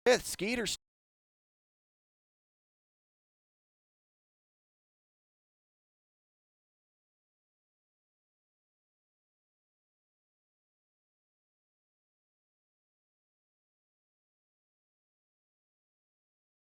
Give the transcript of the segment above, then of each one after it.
Skeeters.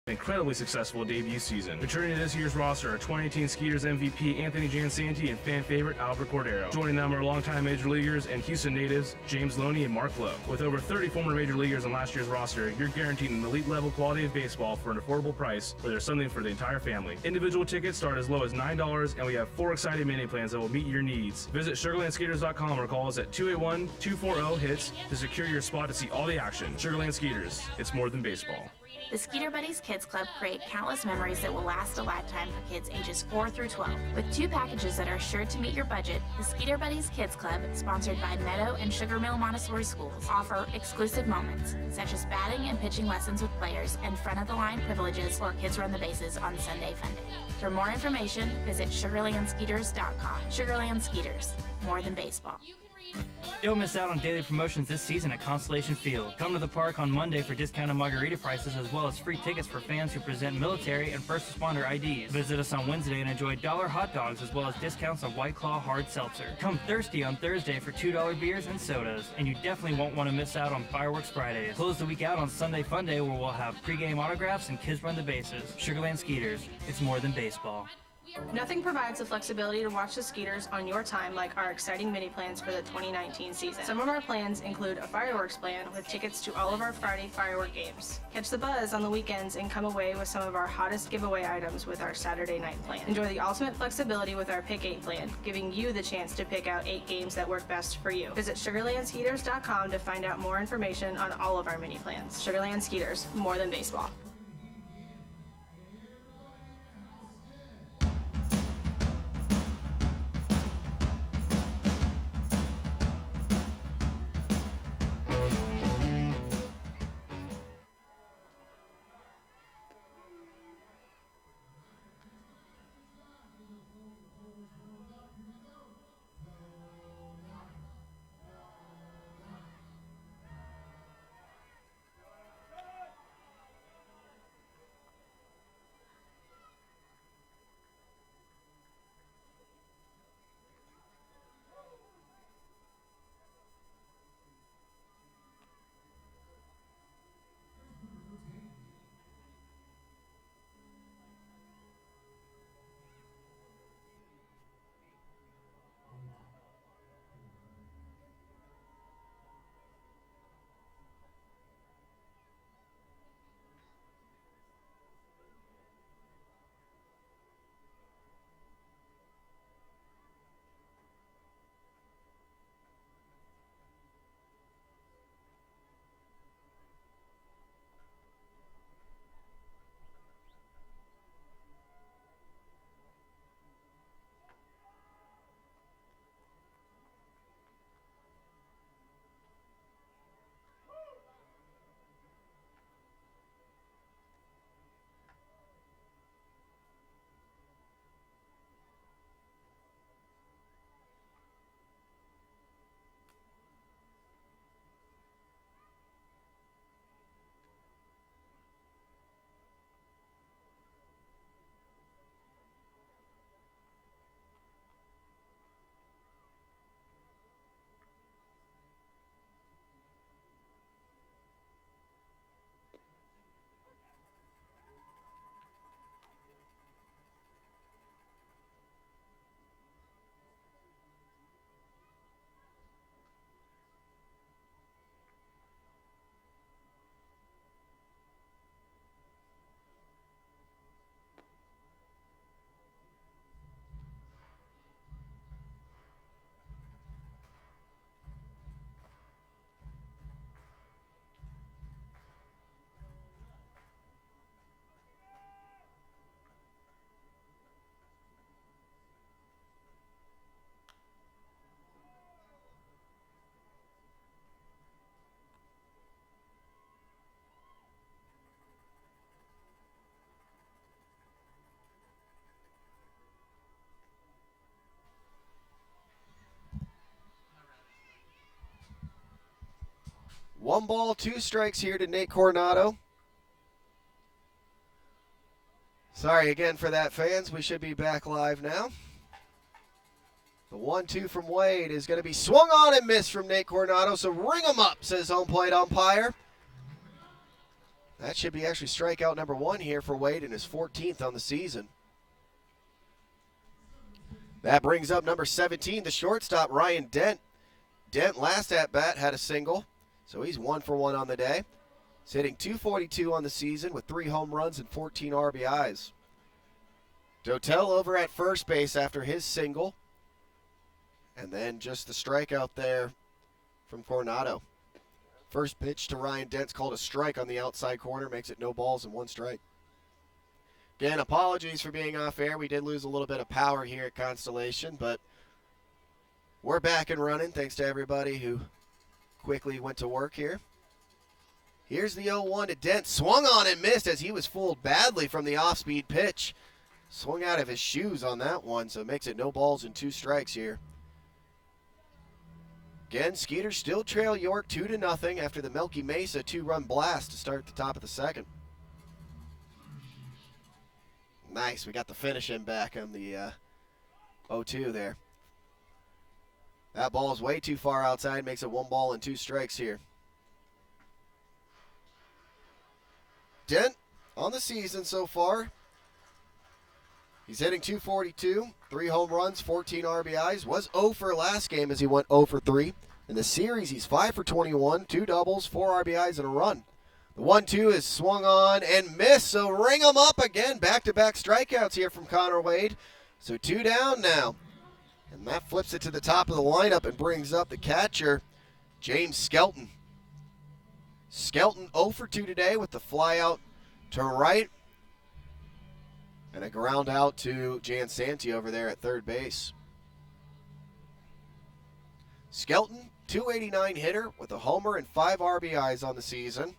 Incredibly successful debut season. Returning to this year's roster are 2018 Skeeters MVP Anthony Jansanti and fan favorite Alvaro Cordero. Joining them are longtime major leaguers and Houston natives James Loney and Mark Lowe. With over 30 former major leaguers on last year's roster, you're guaranteed an elite level quality of baseball for an affordable price where there's something for the entire family. Individual tickets start as low as $9 and we have 4 exciting mini plans that will meet your needs. Visit SugarlandSkeeters.com or call us at 281-240-HITS to secure your spot to see all the action. Sugarland Skeeters, it's more than baseball. The Skeeter Buddies Kids Club create countless memories that will last a lifetime for kids ages 4 through 12. With 2 packages that are sure to meet your budget, the Skeeter Buddies Kids Club, sponsored by Meadow and Sugar Mill Montessori Schools, offer exclusive moments, such as batting and pitching lessons with players and front-of-the-line privileges or kids run the bases on Sunday Funday. For more information, visit SugarlandSkeeters.com. Sugarland Skeeters, more than baseball. Don't miss out on daily promotions this season at Constellation Field. Come to the park on Monday for discounted margarita prices as well as free tickets for fans who present military and first responder IDs. Visit us on Wednesday and enjoy $1 hot dogs as well as discounts on White Claw Hard Seltzer. Come thirsty on Thursday for $2 beers and sodas. And you definitely won't want to miss out on Fireworks Fridays. Close the week out on Sunday Funday where we'll have pregame autographs and kids run the bases. Sugarland Skeeters, it's more than baseball. Nothing provides the flexibility to watch the Skeeters on your time like our exciting mini plans for the 2019 season. Some of our plans include a fireworks plan with tickets to all of our Friday firework games. Catch the buzz on the weekends and come away with some of our hottest giveaway items with our Saturday night plan. Enjoy the ultimate flexibility with our Pick 8 plan, giving you the chance to pick out 8 games that work best for you. Visit SugarlandSkeeters.com to find out more information on all of our mini plans. Sugarland Skeeters, more than baseball. One ball, 2 strikes here to Nate Coronado. Sorry again for that, fans. We should be back live now. The 1-2 from Wade is going to be swung on and missed from Nate Coronado, so ring him up, says home plate umpire. That should be actually strikeout number 1 here for Wade and his 14th on the season. That brings up number 17, the shortstop, Ryan Dent. Dent, last at-bat, had a single, so he's 1 for 1 on the day. He's hitting .242 on the season with 3 home runs and 14 RBIs. Dotel over at first base after his single. And then just the strikeout there from Coronado. First pitch to Ryan Dent's called a strike on the outside corner, makes it no balls and 1 strike. Again, apologies for being off air. We did lose a little bit of power here at Constellation, but we're back and running thanks to everybody who quickly went to work here. Here's the 0-1 to Dent. Swung on and missed as he was fooled badly from the off-speed pitch. Swung out of his shoes on that one, so it makes it no balls and 2 strikes here. Again, Skeeters still trail York 2-0 after the Milky Mesa 2-run blast to start the top of the second. Nice, we got the finish in back on the 0-2 there. That ball is way too far outside, makes it 1 ball and 2 strikes here. Dent on the season so far. He's hitting .242, 3 home runs, 14 RBIs. Was 0 for last game as he went 0 for 3. In the series, he's 5 for 21, 2 doubles, 4 RBIs, and a run. The 1-2 is swung on and missed, so ring him up again. Back-to-back strikeouts here from Connor Wade. So 2 down now. And that flips it to the top of the lineup and brings up the catcher, James Skelton. Skelton 0 for 2 today with the fly out to right. And a ground out to Jan Santi over there at third base. Skelton, .289 hitter with a homer and 5 RBIs on the season.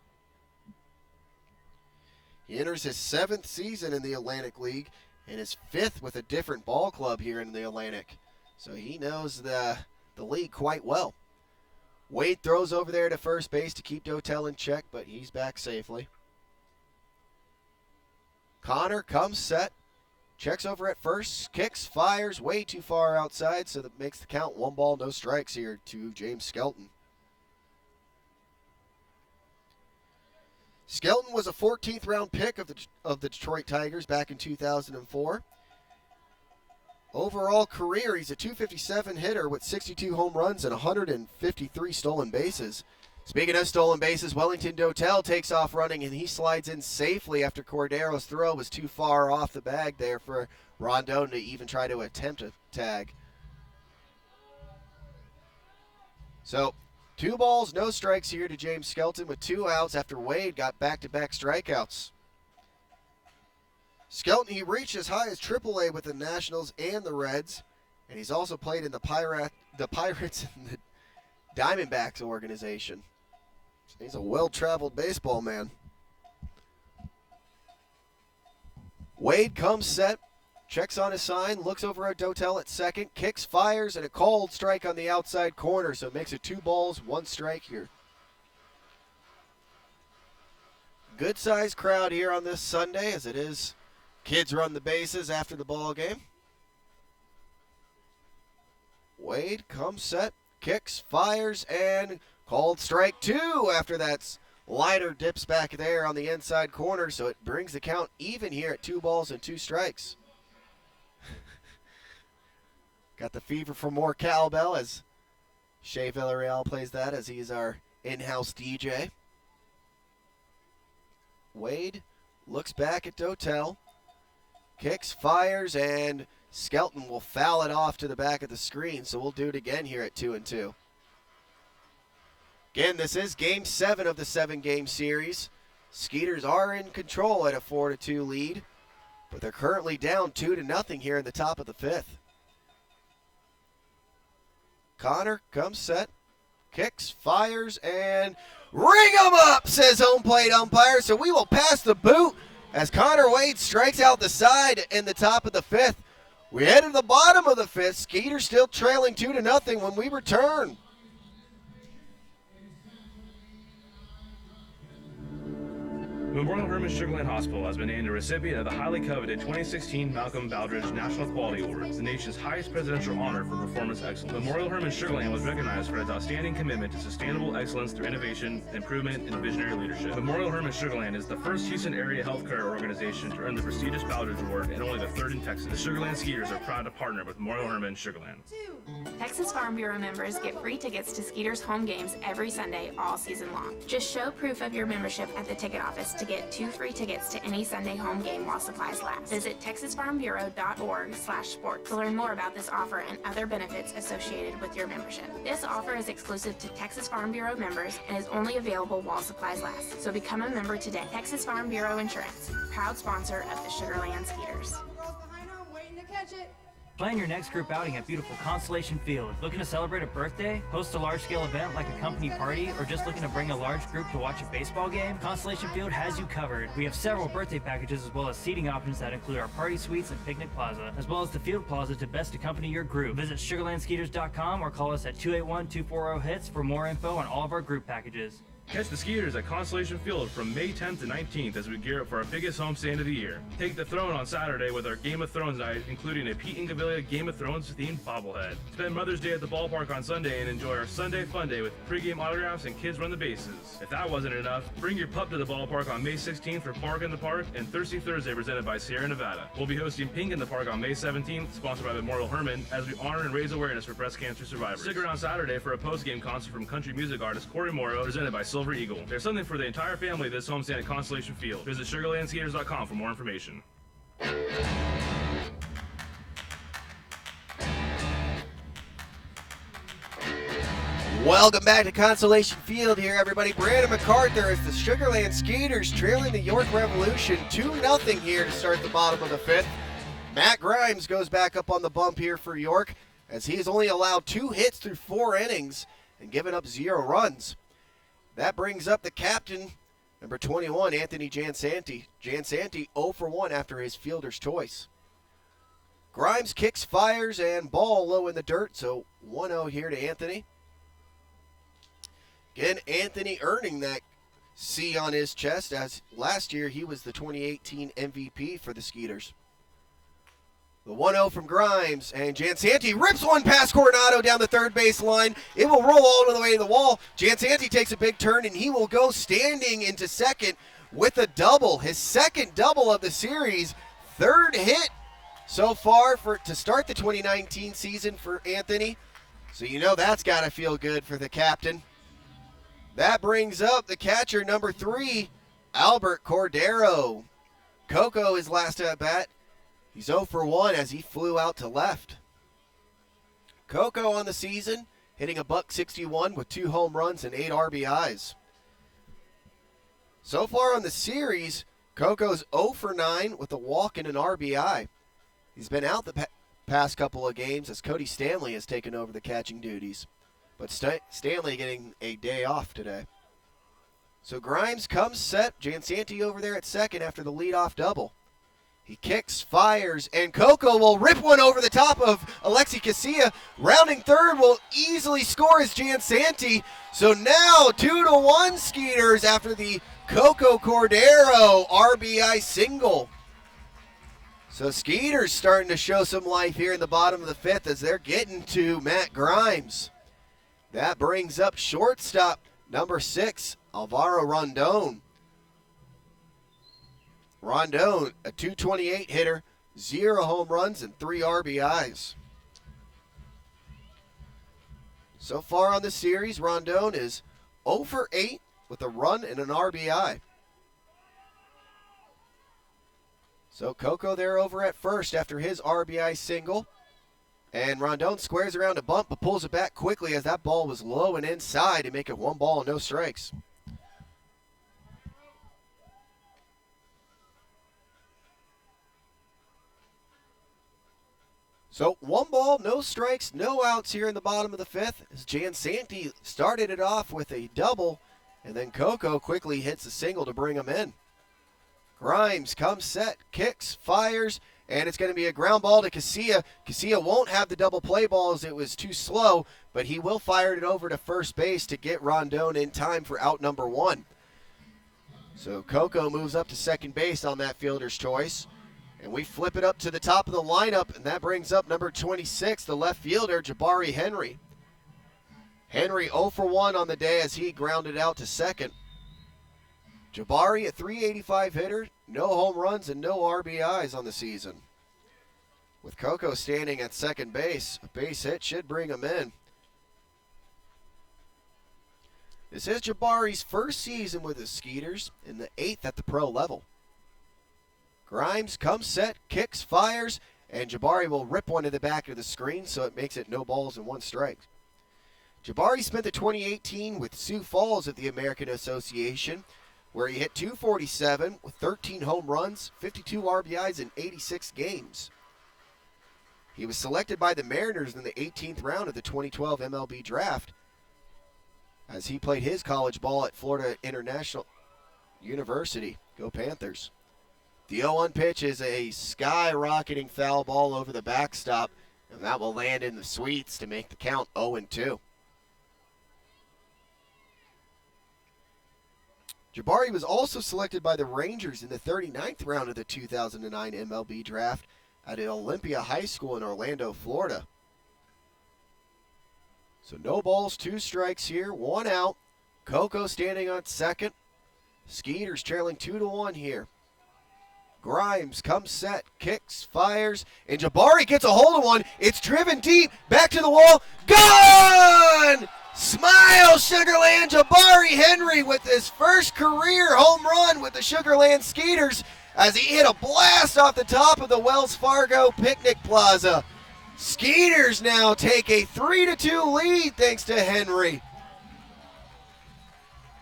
He enters his 7th season in the Atlantic League and his 5th with a different ball club here in the Atlantic. So he knows the league quite well. Wade throws over there to first base to keep Dotel in check, but he's back safely. Connor comes set, checks over at first, kicks, fires way too far outside, so that makes the count 1 ball, no strikes here to James Skelton. Skelton was a 14th round pick of the Detroit Tigers back in 2004. Overall career, he's a .257 hitter with 62 home runs and 153 stolen bases. Speaking of stolen bases, Wellington Dotel takes off running, and he slides in safely after Cordero's throw was too far off the bag there for Rondon to even try to attempt a tag. So, 2 balls, no strikes here to James Skelton with 2 outs after Wade got back-to-back strikeouts. Skelton, he reached as high as AAA with the Nationals and the Reds, and he's also played in the Pirates and the Diamondbacks organization. He's a well-traveled baseball man. Wade comes set, checks on his sign, looks over at Dotel at second, kicks, fires, and a called strike on the outside corner, so it makes it 2 balls, 1 strike here. Good-sized crowd here on this Sunday, as it is kids run the bases after the ball game. Wade comes set, kicks, fires, and called strike 2 after that liner dips back there on the inside corner, so it brings the count even here at 2 balls and 2 strikes. Got the fever for more cowbell as Shea Villarreal plays that as he's our in-house DJ. Wade looks back at Dotel, kicks, fires, and Skelton will foul it off to the back of the screen, so we'll do it again here at 2-2. Again, this is Game 7 of the 7-game series. Skeeters are in control at a 4-2 lead, but they're currently down 2-0 here in the top of the 5th. Connor comes set, kicks, fires, and ring 'em up, says home plate umpire, so we will pass the boot as Connor Wade strikes out the side in the top of the 5th. We head to the bottom of the 5th. Skeeters still trailing 2-0 when we return. Memorial Hermann Sugarland Hospital has been named a recipient of the highly coveted 2016 Malcolm Baldrige National Quality Award, the nation's highest presidential honor for performance excellence. Memorial Hermann Sugarland was recognized for its outstanding commitment to sustainable excellence through innovation, improvement, and visionary leadership. Memorial Hermann Sugarland is the first Houston area healthcare organization to earn the prestigious Baldrige Award and only the third in Texas. The Sugarland Skeeters are proud to partner with Memorial Hermann Sugarland. Texas Farm Bureau members get free tickets to Skeeters home games every Sunday all season long. Just show proof of your membership at the ticket office to get 2 free tickets to any Sunday home game while supplies last. Visit texasfarmbureau.org/sports to learn more about this offer and other benefits associated with your membership. This offer is exclusive to Texas Farm Bureau members and is only available while supplies last. So become a member today. Texas Farm Bureau Insurance, proud sponsor of the Sugarland Skeeters. Plan your next group outing at beautiful Constellation Field. Looking to celebrate a birthday, host a large-scale event like a company party, or just looking to bring a large group to watch a baseball game? Constellation Field has you covered. We have several birthday packages as well as seating options that include our party suites and picnic plaza, as well as the field plaza to best accompany your group. Visit sugarlandskeeters.com or call us at 281-240-HITS for more info on all of our group packages. Catch the Skeeters at Constellation Field from May 10th to 19th as we gear up for our biggest homestand of the year. Take the throne on Saturday with our Game of Thrones night, including a Pete Incaviglia Game of Thrones themed bobblehead. Spend Mother's Day at the ballpark on Sunday and enjoy our Sunday Fun Day with pregame autographs and kids run the bases. If that wasn't enough, bring your pup to the ballpark on May 16th for Park in the Park and Thirsty Thursday presented by Sierra Nevada. We'll be hosting Pink in the Park on May 17th, sponsored by Memorial Hermann, as we honor and raise awareness for breast cancer survivors. Stick around Saturday for a post-game concert from country music artist Corey Morrow, presented by Silver Eagle. There's something for the entire family this homestand at Constellation Field. Visit sugarlandskeeters.com for more information. Welcome back to Constellation Field here, everybody. Brandon MacArthur as the Sugarland Skeeters trailing the York Revolution 2-0 here to start the bottom of the 5th. Matt Grimes goes back up on the bump here for York as he has only allowed 2 hits through 4 innings and given up 0 runs. That brings up the captain, number 21, Anthony Jansanti. Jansanti 0 for 1 after his fielder's choice. Grimes kicks, fires, and ball low in the dirt, so 1-0 here to Anthony. Again, Anthony earning that C on his chest, as last year he was the 2018 MVP for the Skeeters. The 1-0 from Grimes, and Jansanti rips one past Coronado down the third base line. It will roll all the way to the wall. Jansanti takes a big turn, and he will go standing into second with a double. His second double of the series, 3rd hit so far to start the 2019 season for Anthony. So you know that's got to feel good for the captain. That brings up the catcher, number 3, Albert Cordero. Coco is last at bat. He's 0 for 1 as he flew out to left. Coco on the season, hitting a .161 with 2 home runs and 8 RBIs. So far on the series, Coco's 0 for 9 with a walk and an RBI. He's been out the past couple of games as Cody Stanley has taken over the catching duties. But Stanley getting a day off today. So Grimes comes set. Jansanti over there at second after the leadoff double. He kicks, fires, and Coco will rip one over the top of Alexi Castillo. Rounding third will easily score as Jansanti. So now 2-1 Skeeters after the Coco Cordero RBI single. So Skeeters starting to show some life here in the bottom of the 5th as they're getting to Matt Grimes. That brings up shortstop number 6, Alvaro Rondon. Rondon, a .228 hitter, 0 home runs and 3 RBIs. So far on the series, Rondon is 0 for 8 with a run and an RBI. So Coco there over at first after his RBI single. And Rondon squares around a bump but pulls it back quickly as that ball was low and inside to make it 1 ball and no strikes. So 1 ball, no strikes, no outs here in the bottom of the 5th as Jansanti started it off with a double, and then Coco quickly hits a single to bring him in. Grimes comes set, kicks, fires, and it's going to be a ground ball to Castillo. Castillo won't have the double play ball as it was too slow, but he will fire it over to first base to get Rondon in time for out number 1. So Coco moves up to second base on that fielder's choice. And we flip it up to the top of the lineup, and that brings up number 26, the left fielder, Jabari Henry. Henry 0 for 1 on the day as he grounded out to second. Jabari, a .385 hitter, no home runs and no RBIs on the season. With Coco standing at second base, a base hit should bring him in. This is Jabari's first season with the Skeeters, and the 8th at the pro level. Grimes comes set, kicks, fires, and Jabari will rip one to the back of the screen, so it makes it no balls and 1 strike. Jabari spent the 2018 with Sioux Falls at the American Association, where he hit .247 with 13 home runs, 52 RBIs in 86 games. He was selected by the Mariners in the 18th round of the 2012 MLB draft, as he played his college ball at Florida International University. Go Panthers. The 0-1 pitch is a skyrocketing foul ball over the backstop, and that will land in the sweets to make the count 0-2. Jabari was also selected by the Rangers in the 39th round of the 2009 MLB draft at Olympia High School in Orlando, Florida. So no balls, 2 strikes here, 1 out. Coco standing on second. Skeeters trailing 2-1 here. Grimes comes set, kicks, fires, and Jabari gets a hold of one. It's driven deep, back to the wall, gone! Smile, Sugarland. Jabari Henry with his first career home run with the Sugarland Skeeters as he hit a blast off the top of the Wells Fargo Picnic Plaza. Skeeters now take a 3-2 lead thanks to Henry.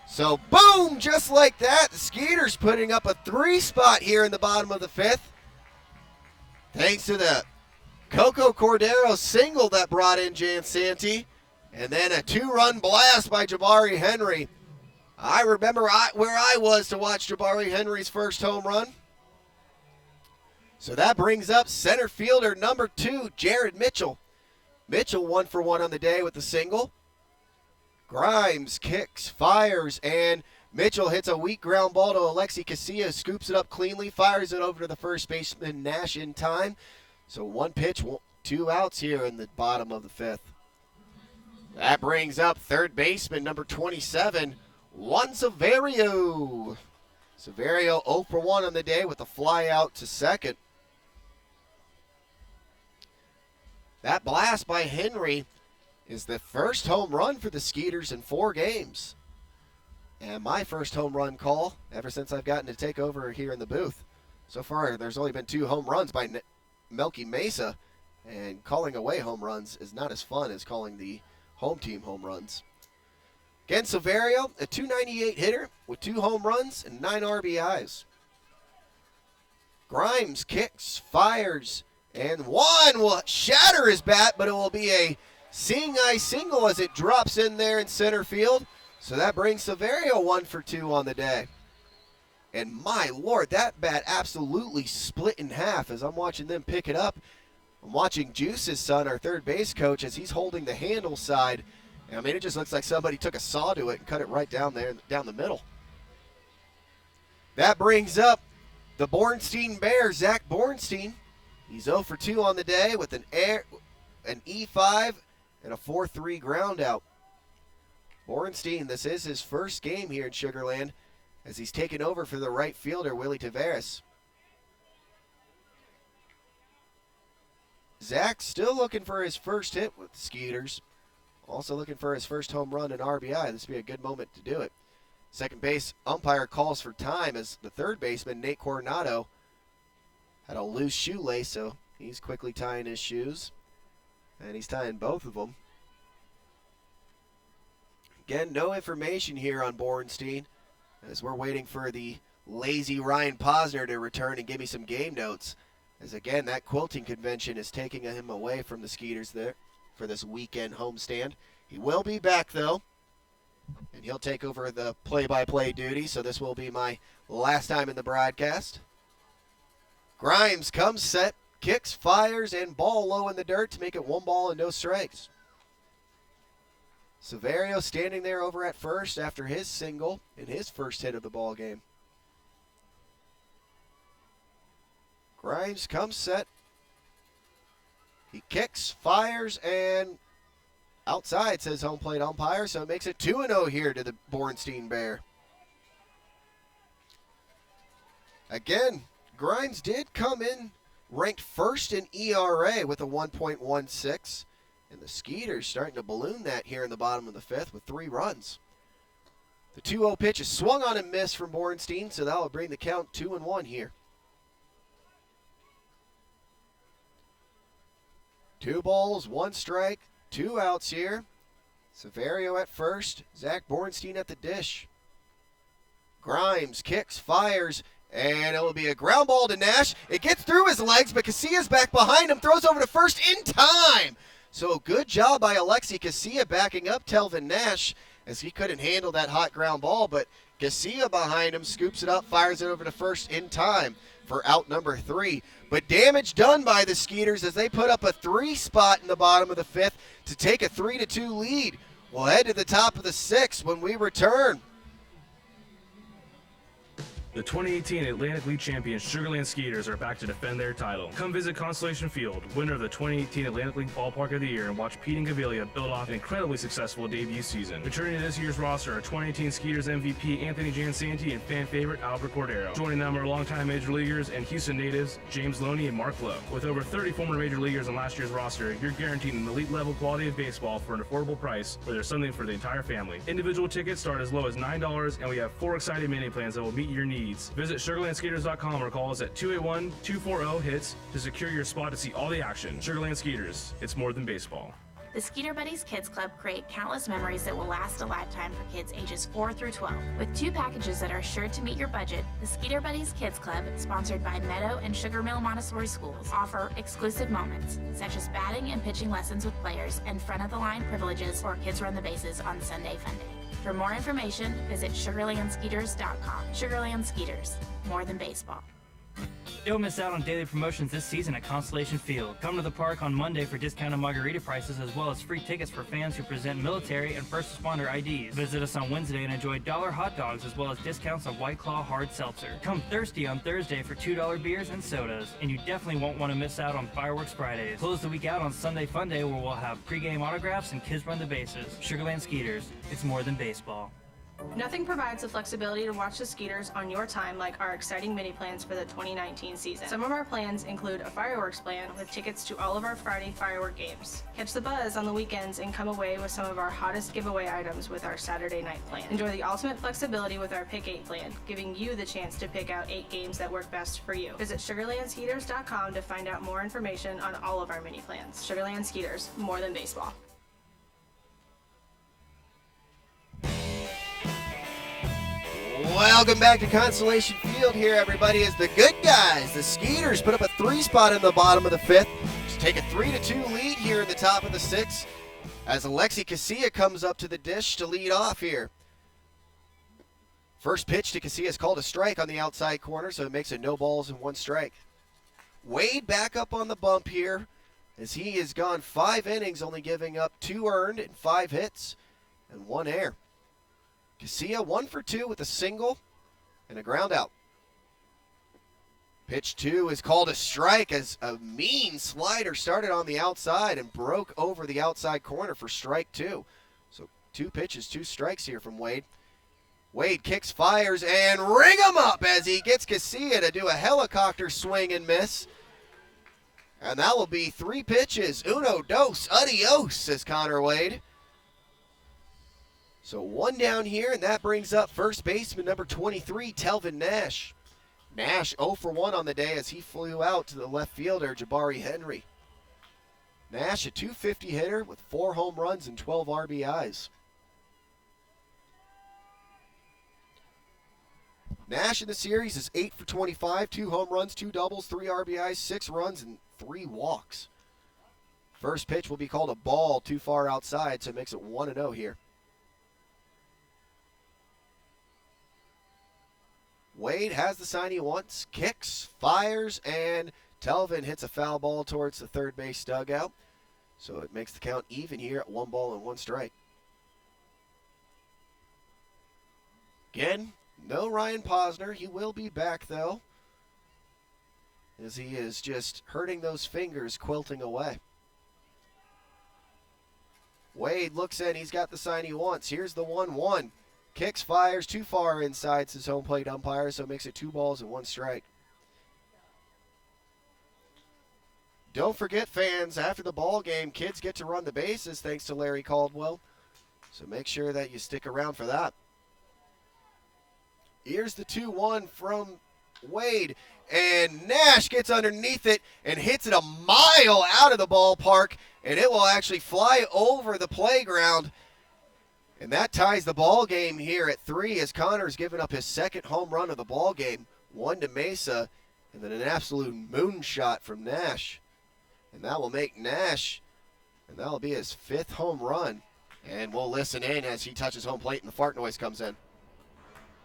So boom, just like that, the Skeeters putting up a 3 spot here in the bottom of the 5th. Thanks to the Coco Cordero single that brought in Jansanti. And then a 2-run blast by Jabari Henry. I remember where I was to watch Jabari Henry's first home run. So that brings up center fielder number 2, Jared Mitchell. Mitchell 1 for 1 on the day with the single. Grimes kicks, fires, and Mitchell hits a weak ground ball to Alexi Castillo, scoops it up cleanly, fires it over to the first baseman Nash in time. So 1 pitch, 2 outs here in the bottom of the 5th. That brings up third baseman number 27, Juan Severio. Severio 0 for 1 on the day with a fly out to second. That blast by Henry is the first home run for the Skeeters in 4 games. And my first home run call ever since I've gotten to take over here in the booth. So far, there's only been 2 home runs by Melky Mesa, and calling away home runs is not as fun as calling the home team home runs. Again, Severio, a .298 hitter with 2 home runs and 9 RBIs. Grimes kicks, fires, and one will shatter his bat, but it will be a seeing eye single as it drops in there in center field. So that brings Severio 1 for 2 on the day. And my Lord, that bat absolutely split in half as I'm watching them pick it up. I'm watching Juice's son, our third base coach, as he's holding the handle side. And I mean, it just looks like somebody took a saw to it and cut it right down there, down the middle. That brings up the Bornstein Bear, Zach Bornstein. He's 0 for 2 on the day with an E5 and a 4-3 ground out. Bornstein, this is his first game here in Sugarland as he's taken over for the right fielder, Willie Tavares. Zach still looking for his first hit with the Skeeters. Also looking for his first home run and RBI. This would be a good moment to do it. Second base umpire calls for time as the third baseman, Nate Coronado, had a loose shoelace, so he's quickly tying his shoes. And he's tying both of them. Again, no information here on Bornstein as we're waiting for the lazy Ryan Posner to return and give me some game notes. As again, that quilting convention is taking him away from the Skeeters there for this weekend homestand. He will be back though, and he'll take over the play-by-play duty, so this will be my last time in the broadcast. Grimes comes set, kicks, fires, and ball low in the dirt to make it 1 ball and no strikes. Severio standing there over at first after his single and his first hit of the ball game. Grimes comes set. He kicks, fires, and outside, says home plate umpire, so it makes it 2-0 here to the Bornstein Bear. Again, Grimes did come in ranked first in ERA with a 1.16, and the Skeeters starting to balloon that here in the bottom of the fifth with 3 runs. The 2-0 pitch is swung on and missed from Bornstein, so that will bring the count 2-1 here. 2 balls, 1 strike, 2 outs here. Severio at first, Zach Bornstein at the dish. Grimes kicks, fires, and it will be a ground ball to Nash. It gets through his legs, but Casillas back behind him, throws over to first in time. So good job by Alexi Casilla backing up Telvin Nash as he couldn't handle that hot ground ball, but Casilla behind him scoops it up, fires it over to first in time for out number 3. But damage done by the Skeeters as they put up a 3 spot in the bottom of the 5th to take a 3-2 lead. We'll head to the top of the 6th when we return. The 2018 Atlantic League champions Sugarland Skeeters are back to defend their title. Come visit Constellation Field, winner of the 2018 Atlantic League Ballpark of the Year, and watch Pete and Gavilia build off an incredibly successful debut season. Returning to this year's roster are 2018 Skeeters MVP Anthony Jansanti and fan favorite Alvaro Cordero. Joining them are longtime major leaguers and Houston natives James Loney and Mark Lowe. With over 30 former major leaguers on last year's roster, you're guaranteed an elite level quality of baseball for an affordable price where there's something for the entire family. Individual tickets start as low as $9, and we have 4 exciting mini plans that will meet your needs. Visit SugarlandSkeeters.com or call us at 281-240-HITS to secure your spot to see all the action. Sugarland Skeeters, it's more than baseball. The Skeeter Buddies Kids Club create countless memories that will last a lifetime for kids ages 4 through 12. With 2 packages that are sure to meet your budget, the Skeeter Buddies Kids Club, sponsored by Meadow and Sugar Mill Montessori Schools, offer exclusive moments, such as batting and pitching lessons with players and front-of-the-line privileges for Kids Run the Bases on Sunday Fun Day. For more information, visit SugarlandSkeeters.com. Sugarland Skeeters, more than baseball. Don't miss out on daily promotions this season at Constellation Field. Come to the park on Monday for discounted margarita prices as well as free tickets for fans who present military and first responder IDs. Visit us on Wednesday and enjoy $1 hot dogs as well as discounts on White Claw hard seltzer. Come thirsty on Thursday for $2 beers and sodas. And you definitely won't want to miss out on Fireworks Fridays. Close the week out on Sunday Fun Day where we'll have pregame autographs and Kids Run the Bases. Sugarland Skeeters, it's more than baseball. Nothing provides the flexibility to watch the Skeeters on your time like our exciting mini plans for the 2019 season. Some of our plans include a fireworks plan with tickets to all of our Friday firework games. Catch the buzz on the weekends and come away with some of our hottest giveaway items with our Saturday night plan. Enjoy the ultimate flexibility with our Pick 8 plan, giving you the chance to pick out 8 games that work best for you. Visit SugarlandSkeeters.com to find out more information on all of our mini plans. Sugarland Skeeters, more than baseball. Welcome back to Constellation Field here, everybody, as the good guys, the Skeeters, put up a 3 spot in the bottom of the 5th to take a 3-2 lead here in the top of the 6th as Alexi Casilla comes up to the dish to lead off here. First pitch to Casilla is called a strike on the outside corner, so it makes it no balls and 1 strike. Wade back up on the bump here as he has gone 5 innings, only giving up 2 earned and 5 hits and 1 error. Casilla 1 for 2 with a single and a ground out. Pitch 2 is called a strike as a mean slider started on the outside and broke over the outside corner for strike 2. So 2 pitches, 2 strikes here from Wade. Wade kicks, fires, and ring him up as he gets Casilla to do a helicopter swing and miss. And that will be 3 pitches. Uno, dos, adios, says Connor Wade. So 1 down here, and that brings up first baseman number 23, Telvin Nash. Nash 0 for 1 on the day as he flew out to the left fielder, Jabari Henry. Nash, a .250 hitter with 4 home runs and 12 RBIs. Nash in the series is 8 for 25, 2 home runs, 2 doubles, 3 RBIs, 6 runs, and 3 walks. First pitch will be called a ball too far outside, so it makes it 1-0 here. Wade has the sign he wants, kicks, fires, and Telvin hits a foul ball towards the third base dugout. So it makes the count even here at 1 ball and 1 strike. Again, no Ryan Posner. He will be back, though. as he is just hurting those fingers, quilting away. Wade looks in. He's got the sign he wants. Here's the 1-1. Kicks, fires too far inside his home plate umpire, so it makes it 2 balls and 1 strike. Don't forget, fans, after the ball game, kids get to run the bases thanks to Larry Caldwell. So make sure that you stick around for that. Here's the 2-1 from Wade. And Nash gets underneath it and hits it a mile out of the ballpark. And it will actually fly over the playground. And that ties the ball game here at 3 as Connor's given up his second home run of the ball game. 1 to Mesa. And then an absolute moonshot from Nash. And that will make Nash, and that will be his 5th home run. And we'll listen in as he touches home plate and the fart noise comes in.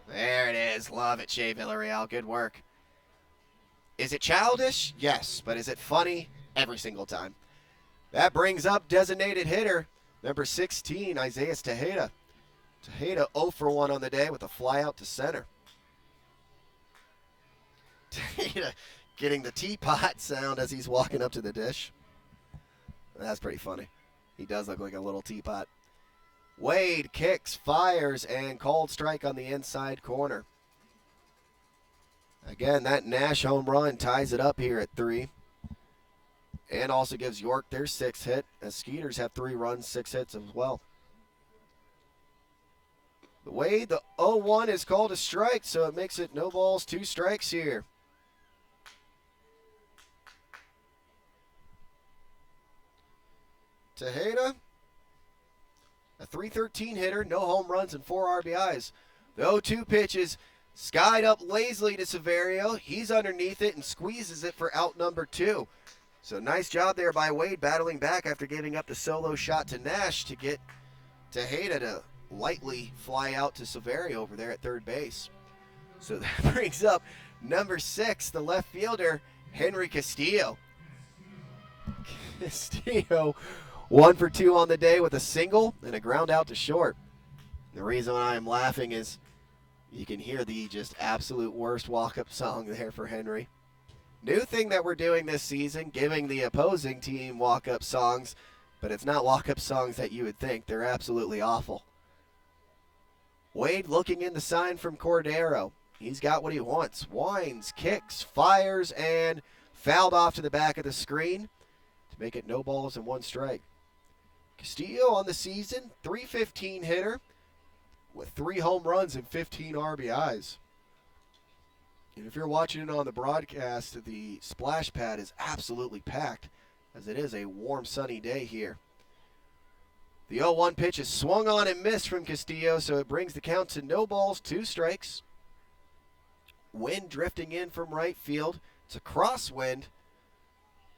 There it is. Love it, Shea Villarreal. Good work. Is it childish? Yes. But is it funny? Every single time. That brings up designated hitter, number 16, Isaiah Tejeda. Tejeda 0 for 1 on the day with a fly out to center. Tejeda getting the teapot sound as he's walking up to the dish. That's pretty funny. He does look like a little teapot. Wade kicks, fires, and called strike on the inside corner. Again, that Nash home run ties it up here at 3. And also gives York their 6th hit, as Skeeters have 3 runs, 6 hits as well. The Wade, the 0-1 is called a strike, so it makes it no balls, 2 strikes here. Tejeda, a .313 hitter, no home runs and 4 RBIs. The 0-2 pitch is skied up lazily to Severio. He's underneath it and squeezes it for out number 2. So nice job there by Wade battling back after giving up the solo shot to Nash to get Tejeda to lightly fly out to Severio over there at third base. So that brings up number 6, the left fielder, Henry Castillo. Castillo 1 for 2 on the day with a single and a ground out to short. The reason I'm laughing is you can hear the just absolute worst walk-up song there for Henry. New thing that we're doing this season, giving the opposing team walk-up songs, but it's not walk-up songs that you would think. They're absolutely awful. Wade looking in the sign from Cordero. He's got what he wants. Winds, kicks, fires, and fouled off to the back of the screen to make it no balls and 1 strike. Castillo on the season, .315 hitter with 3 home runs and 15 RBIs. And if you're watching it on the broadcast, the splash pad is absolutely packed as it is a warm, sunny day here. The 0-1 pitch is swung on and missed from Castillo, so it brings the count to no balls, 2 strikes. Wind drifting in from right field. It's a crosswind,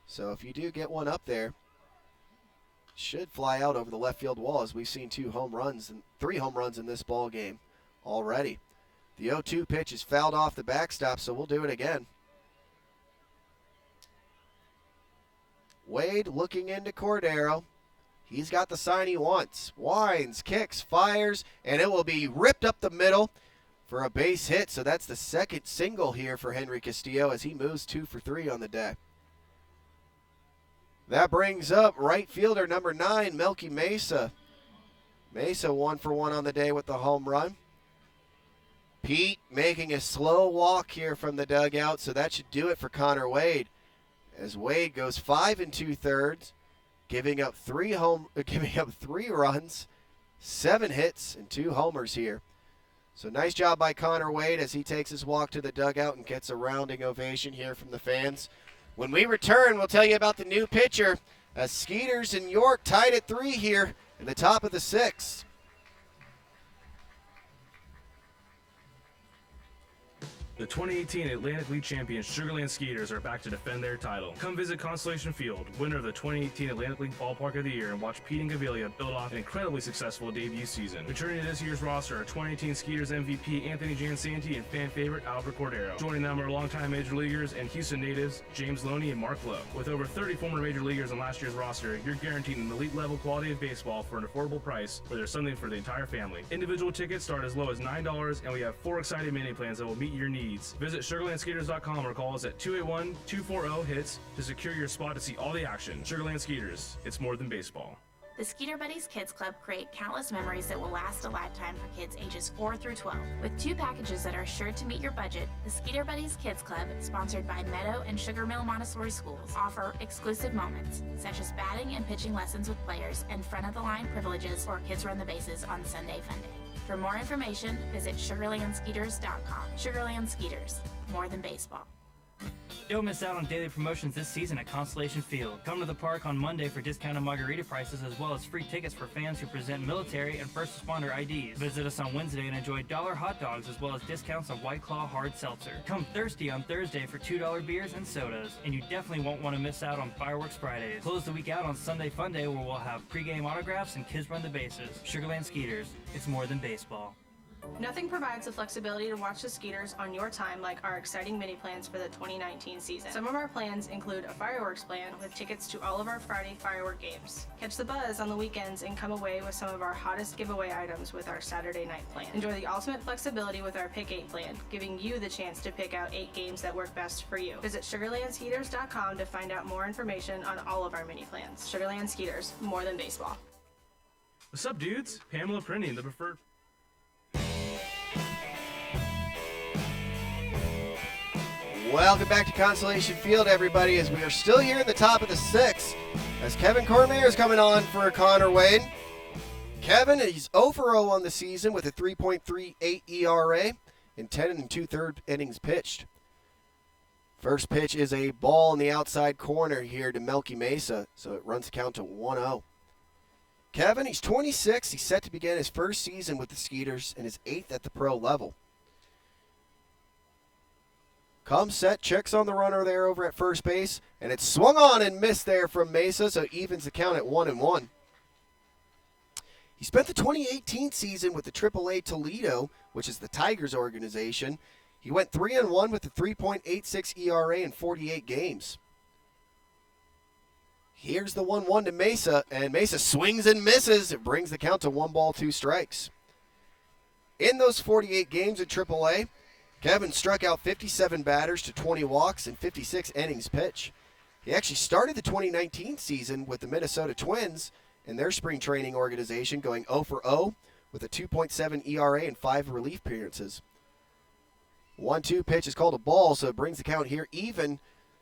so if you do get one up there, should fly out over the left field wall, as we've seen 2 home runs and 3 home runs in this ball game already. The 0-2 pitch is fouled off the backstop, so we'll do it again. Wade looking into Cordero. He's got the sign he wants. Winds, kicks, fires, and it will be ripped up the middle for a base hit. So that's the 2nd single here for Henry Castillo as he moves 2 for 3 on the day. That brings up right fielder number 9, Melky Mesa. Mesa 1 for 1 on the day with the home run. Pete making a slow walk here from the dugout, so that should do it for Connor Wade. As Wade goes 5 2/3, giving up 3 runs, 7 hits, and 2 homers here. So nice job by Connor Wade as he takes his walk to the dugout and gets a rounding ovation here from the fans. When we return, we'll tell you about the new pitcher as Skeeters and York tied at 3 here in the top of the 6th. The 2018 Atlantic League champions Sugarland Skeeters are back to defend their title. Come visit Constellation Field, winner of the 2018 Atlantic League Ballpark of the Year, and watch Pete and Gavilia build off an incredibly successful debut season. Returning to this year's roster are 2018 Skeeters MVP Anthony Jansanti and fan favorite Alvaro Rondon. Joining them are longtime major leaguers and Houston natives James Loney and Mark Lowe. With over 30 former major leaguers on last year's roster, you're guaranteed an elite level quality of baseball for an affordable price where there's something for the entire family. Individual tickets start as low as $9, and we have 4 exciting mini plans that will meet your needs needs. Visit SugarlandSkeeters.com or call us at 281-240-HITS to secure your spot to see all the action. Sugarland Skeeters, it's more than baseball. The Skeeter Buddies Kids Club create countless memories that will last a lifetime for kids ages 4 through 12. With 2 packages that are sure to meet your budget, the Skeeter Buddies Kids Club, sponsored by Meadow and Sugar Mill Montessori Schools, offer exclusive moments, such as batting and pitching lessons with players and front-of-the-line privileges for Kids Run the Bases on Sunday Funday. For more information, visit SugarlandSkeeters.com. Sugarland Skeeters, more than baseball. Don't miss out on daily promotions this season at Constellation Field. Come to the park on Monday for discounted margarita prices as well as free tickets for fans who present military and first responder IDs. Visit us on Wednesday and enjoy $1 hot dogs as well as discounts on White Claw Hard Seltzer. Come thirsty on Thursday for $2 beers and sodas. And you definitely won't want to miss out on Fireworks Fridays. Close the week out on Sunday Funday where we'll have pregame autographs and Kids Run the Bases. Sugarland Skeeters, it's more than baseball. Nothing provides the flexibility to watch the Skeeters on your time like our exciting mini plans for the 2019 season. Some of our plans include a fireworks plan with tickets to all of our Friday firework games. Catch the buzz on the weekends and come away with some of our hottest giveaway items with our Saturday night plan. Enjoy the ultimate flexibility with our Pick 8 plan, giving you the chance to pick out 8 games that work best for you. Visit SugarlandSkeeters.com to find out more information on all of our mini plans. Sugarland Skeeters, more than baseball. What's up, dudes? Pamela Printing, the preferred... Welcome back to Constellation Field, everybody, as we are still here in the top of the 6th, as Kevin Cormier is coming on for Connor Wade. Kevin, he's 0-for-0 on the season with a 3.38 ERA in 10 2/3 innings pitched. First pitch is a ball in the outside corner here to Melky Mesa, so it runs the count to 1-0. Kevin, he's 26. He's set to begin his first season with the Skeeters and his 8th at the pro level. Comes set, checks on the runner there over at first base, and it's swung on and missed there from Mesa, so evens the count at 1-1. He spent the 2018 season with the AAA Toledo, which is the Tigers organization. He went 3-1 with a 3.86 ERA in 48 games. Here's the 1-1 to Mesa, and Mesa swings and misses. It brings the count to 1 ball, 2 strikes. In those 48 games at AAA, Kevin struck out 57 batters to 20 walks and 56 innings pitched. He actually started the 2019 season with the Minnesota Twins in their spring training organization, going 0-for-0 with a 2.7 ERA and 5 relief appearances. 1-2 pitch is called a ball, so it brings the count here even.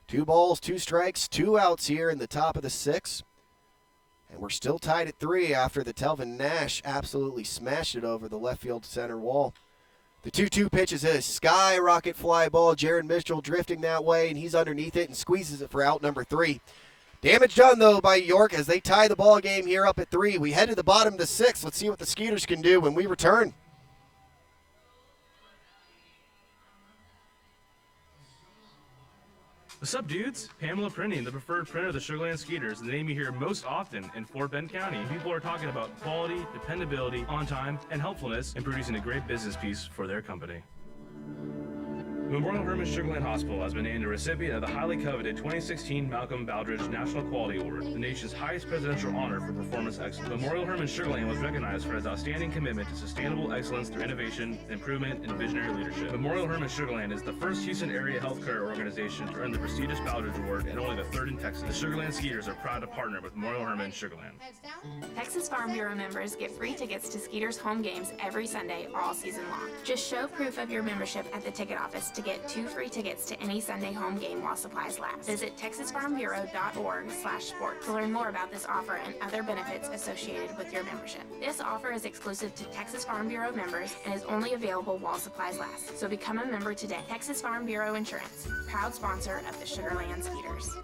2 balls, 2 strikes, 2 outs here in the top of the 6th. And we're still tied at 3 after the Telvin Nash absolutely smashed it over the left field center wall. The 2-2 pitch is a skyrocket fly ball. Jared Mitchell drifting that way, and he's underneath it and squeezes it for out number 3. Damage done, though, by York as they tie the ball game here up at 3. We head to the bottom of the 6th. Let's see what the Skeeters can do when we return. What's up, dudes? Pamela Printing, the preferred printer of the Sugarland Skeeters, the name you hear most often in Fort Bend County. People are talking about quality, dependability, on time, and helpfulness in producing a great business piece for their company. Memorial Hermann Sugarland Hospital has been named a recipient of the highly coveted 2016 Malcolm Baldrige National Quality Award, the nation's highest presidential honor for performance excellence. Memorial Hermann Sugarland was recognized for its outstanding commitment to sustainable excellence through innovation, improvement, and visionary leadership. Memorial Hermann Sugarland is the first Houston area healthcare organization to earn the prestigious Baldrige Award and only the 3rd in Texas. The Sugarland Skeeters are proud to partner with Memorial Hermann Sugarland. Texas Farm Bureau members get free tickets to Skeeters home games every Sunday all season long. Just show proof of your membership at the ticket office to get 2 free tickets to any Sunday home game while supplies last. Visit TexasFarmBureau.org/sport to learn more about this offer and other benefits associated with your membership. This offer is exclusive to Texas Farm Bureau members and is only available while supplies last. So become a member today. Texas Farm Bureau Insurance, proud sponsor of the Sugarland Skeeters.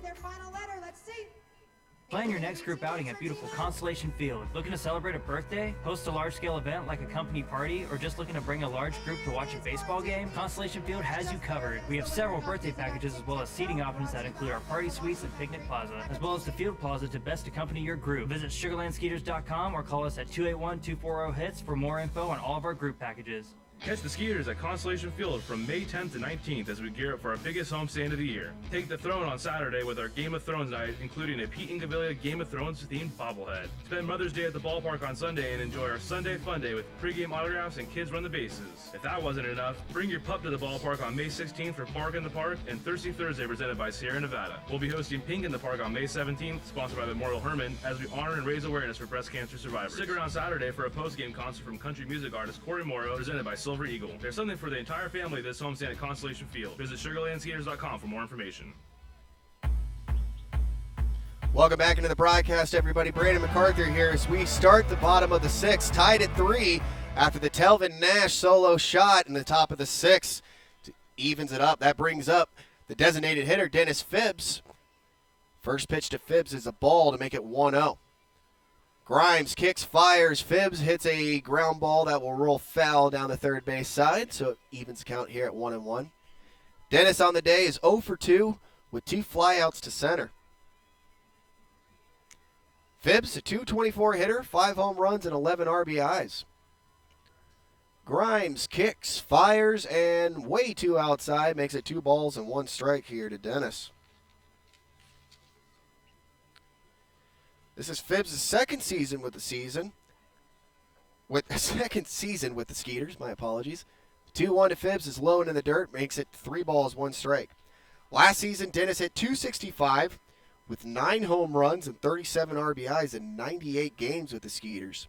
Plan your next group outing at beautiful Constellation Field. Looking to celebrate a birthday, host a large-scale event like a company party, or just looking to bring a large group to watch a baseball game? Constellation Field has you covered. We have several birthday packages as well as seating options that include our party suites and picnic plaza, as well as the field plaza to best accompany your group. Visit SugarlandSkeeters.com or call us at 281-240-HITS for more info on all of our group packages. Catch the Skeeters at Constellation Field from May 10th to 19th as we gear up for our biggest homestand of the year. Take the throne on Saturday with our Game of Thrones night, including a Pete Incaviglia Game of Thrones themed bobblehead. Spend Mother's Day at the ballpark on Sunday and enjoy our Sunday Fun Day with pregame autographs and kids run the bases. If that wasn't enough, bring your pup to the ballpark on May 16th for Bark in the Park and Thirsty Thursday presented by Sierra Nevada. We'll be hosting Pink in the Park on May 17th, sponsored by Memorial Hermann, as we honor and raise awareness for breast cancer survivors. Stick around Saturday for a post-game concert from country music artist Corey Morrow, presented by Silver Eagle. There's something for the entire family this homestand at Constellation Field. Visit SugarlandSkeeters.com for more information. Welcome back into the broadcast, everybody. Brandon MacArthur here as we start the bottom of the sixth, tied at 3 after the Telvin Nash solo shot in the top of the sixth. Evens it up. That brings up the designated hitter, Denis Phipps. First pitch to Phipps is a ball to make it 1-0. Grimes kicks, fires. Phipps hits a ground ball that will roll foul down the third base side, so it evens count here at 1-1. Denis on the day is 0 for 2 with 2 flyouts to center. Phipps, a .224 hitter, 5 home runs and 11 RBIs. Grimes kicks, fires, and way too outside, makes it 2 balls and 1 strike here to Denis. This is Phipps' second season with the Skeeters, my apologies. 2-1 to Phipps is low and in the dirt, makes it 3 balls, 1 strike. Last season, Denis hit .265 with 9 home runs and 37 RBIs in 98 games with the Skeeters,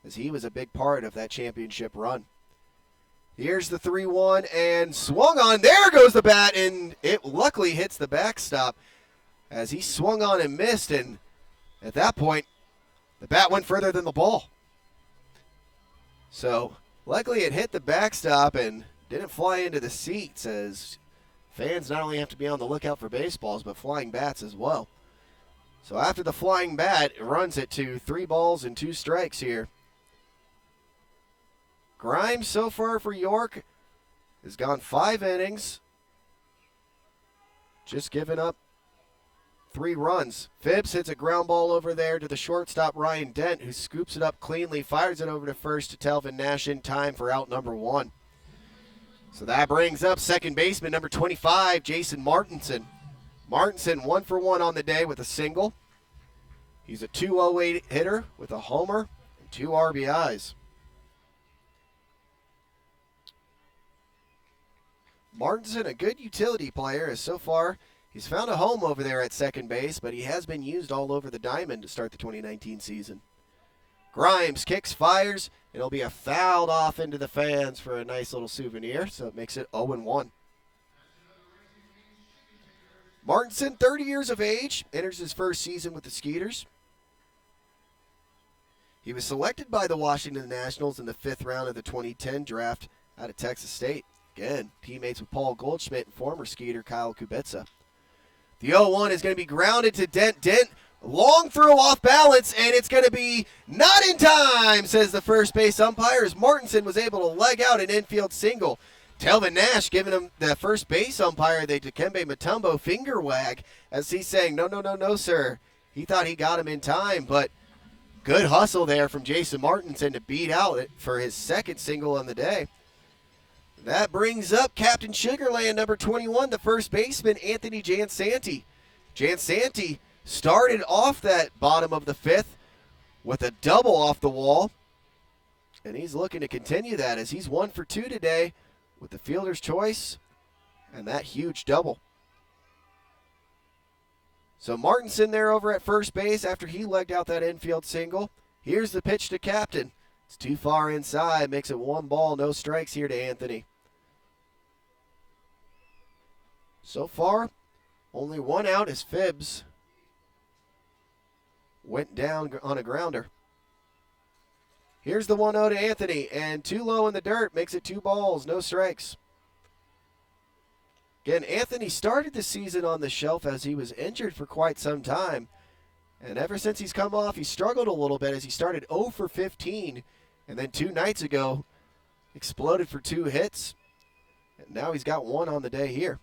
as he was a big part of that championship run. Here's the 3-1 and swung on. There goes the bat, and it luckily hits the backstop as he swung on and missed, and at that point, the bat went further than the ball. So, luckily it hit the backstop and didn't fly into the seats, as fans not only have to be on the lookout for baseballs, but flying bats as well. So after the flying bat, it runs it to 3 balls and 2 strikes here. Grimes so far for York has gone 5 innings, just giving up 3 runs. Phipps hits a ground ball over there to the shortstop Ryan Dent, who scoops it up cleanly, fires it over to first to Telvin Nash in time for out number 1. So that brings up second baseman number 25, Jayson Martinson. Martinson 1 for 1 on the day with a single. He's a .208 hitter with a homer and 2 RBIs. Martinson, a good utility player, as so far he's found a home over there at second base, but he has been used all over the diamond to start the 2019 season. Grimes kicks, fires, and it'll be a fouled off into the fans for a nice little souvenir, so it makes it 0-1. Martinson, 30 years of age, enters his first season with the Skeeters. He was selected by the Washington Nationals in the 5th round of the 2010 draft out of Texas State. Again, teammates with Paul Goldschmidt and former Skeeter Kyle Kubica. The 0-1 is going to be grounded to Dent. Dent, long throw off balance, and it's going to be not in time, says the first base umpire, as Martinson was able to leg out an infield single. Telvin Nash giving him the first base umpire, the Dikembe Mutombo finger wag, as he's saying, no, sir. He thought he got him in time, but good hustle there from Jayson Martinson to beat out it for his second single on the day. That brings up Captain Sugarland, number 21, the first baseman, Anthony Jansanti. Jansanti started off that bottom of the 5th with a double off the wall, and he's looking to continue that as he's 1 for 2 today with the fielder's choice and that huge double. So Martinson there over at first base after he legged out that infield single. Here's the pitch to Captain. It's too far inside, makes it 1 ball, no strikes here to Anthony. So far, only 1 out as Phipps went down on a grounder. Here's the 1-0 to Anthony, and too low in the dirt, makes it 2 balls, no strikes. Again, Anthony started the season on the shelf as he was injured for quite some time. And ever since he's come off, he struggled a little bit as he started 0 for 15. And then 2 nights ago, exploded for 2 hits. And now he's got 1 on the day here.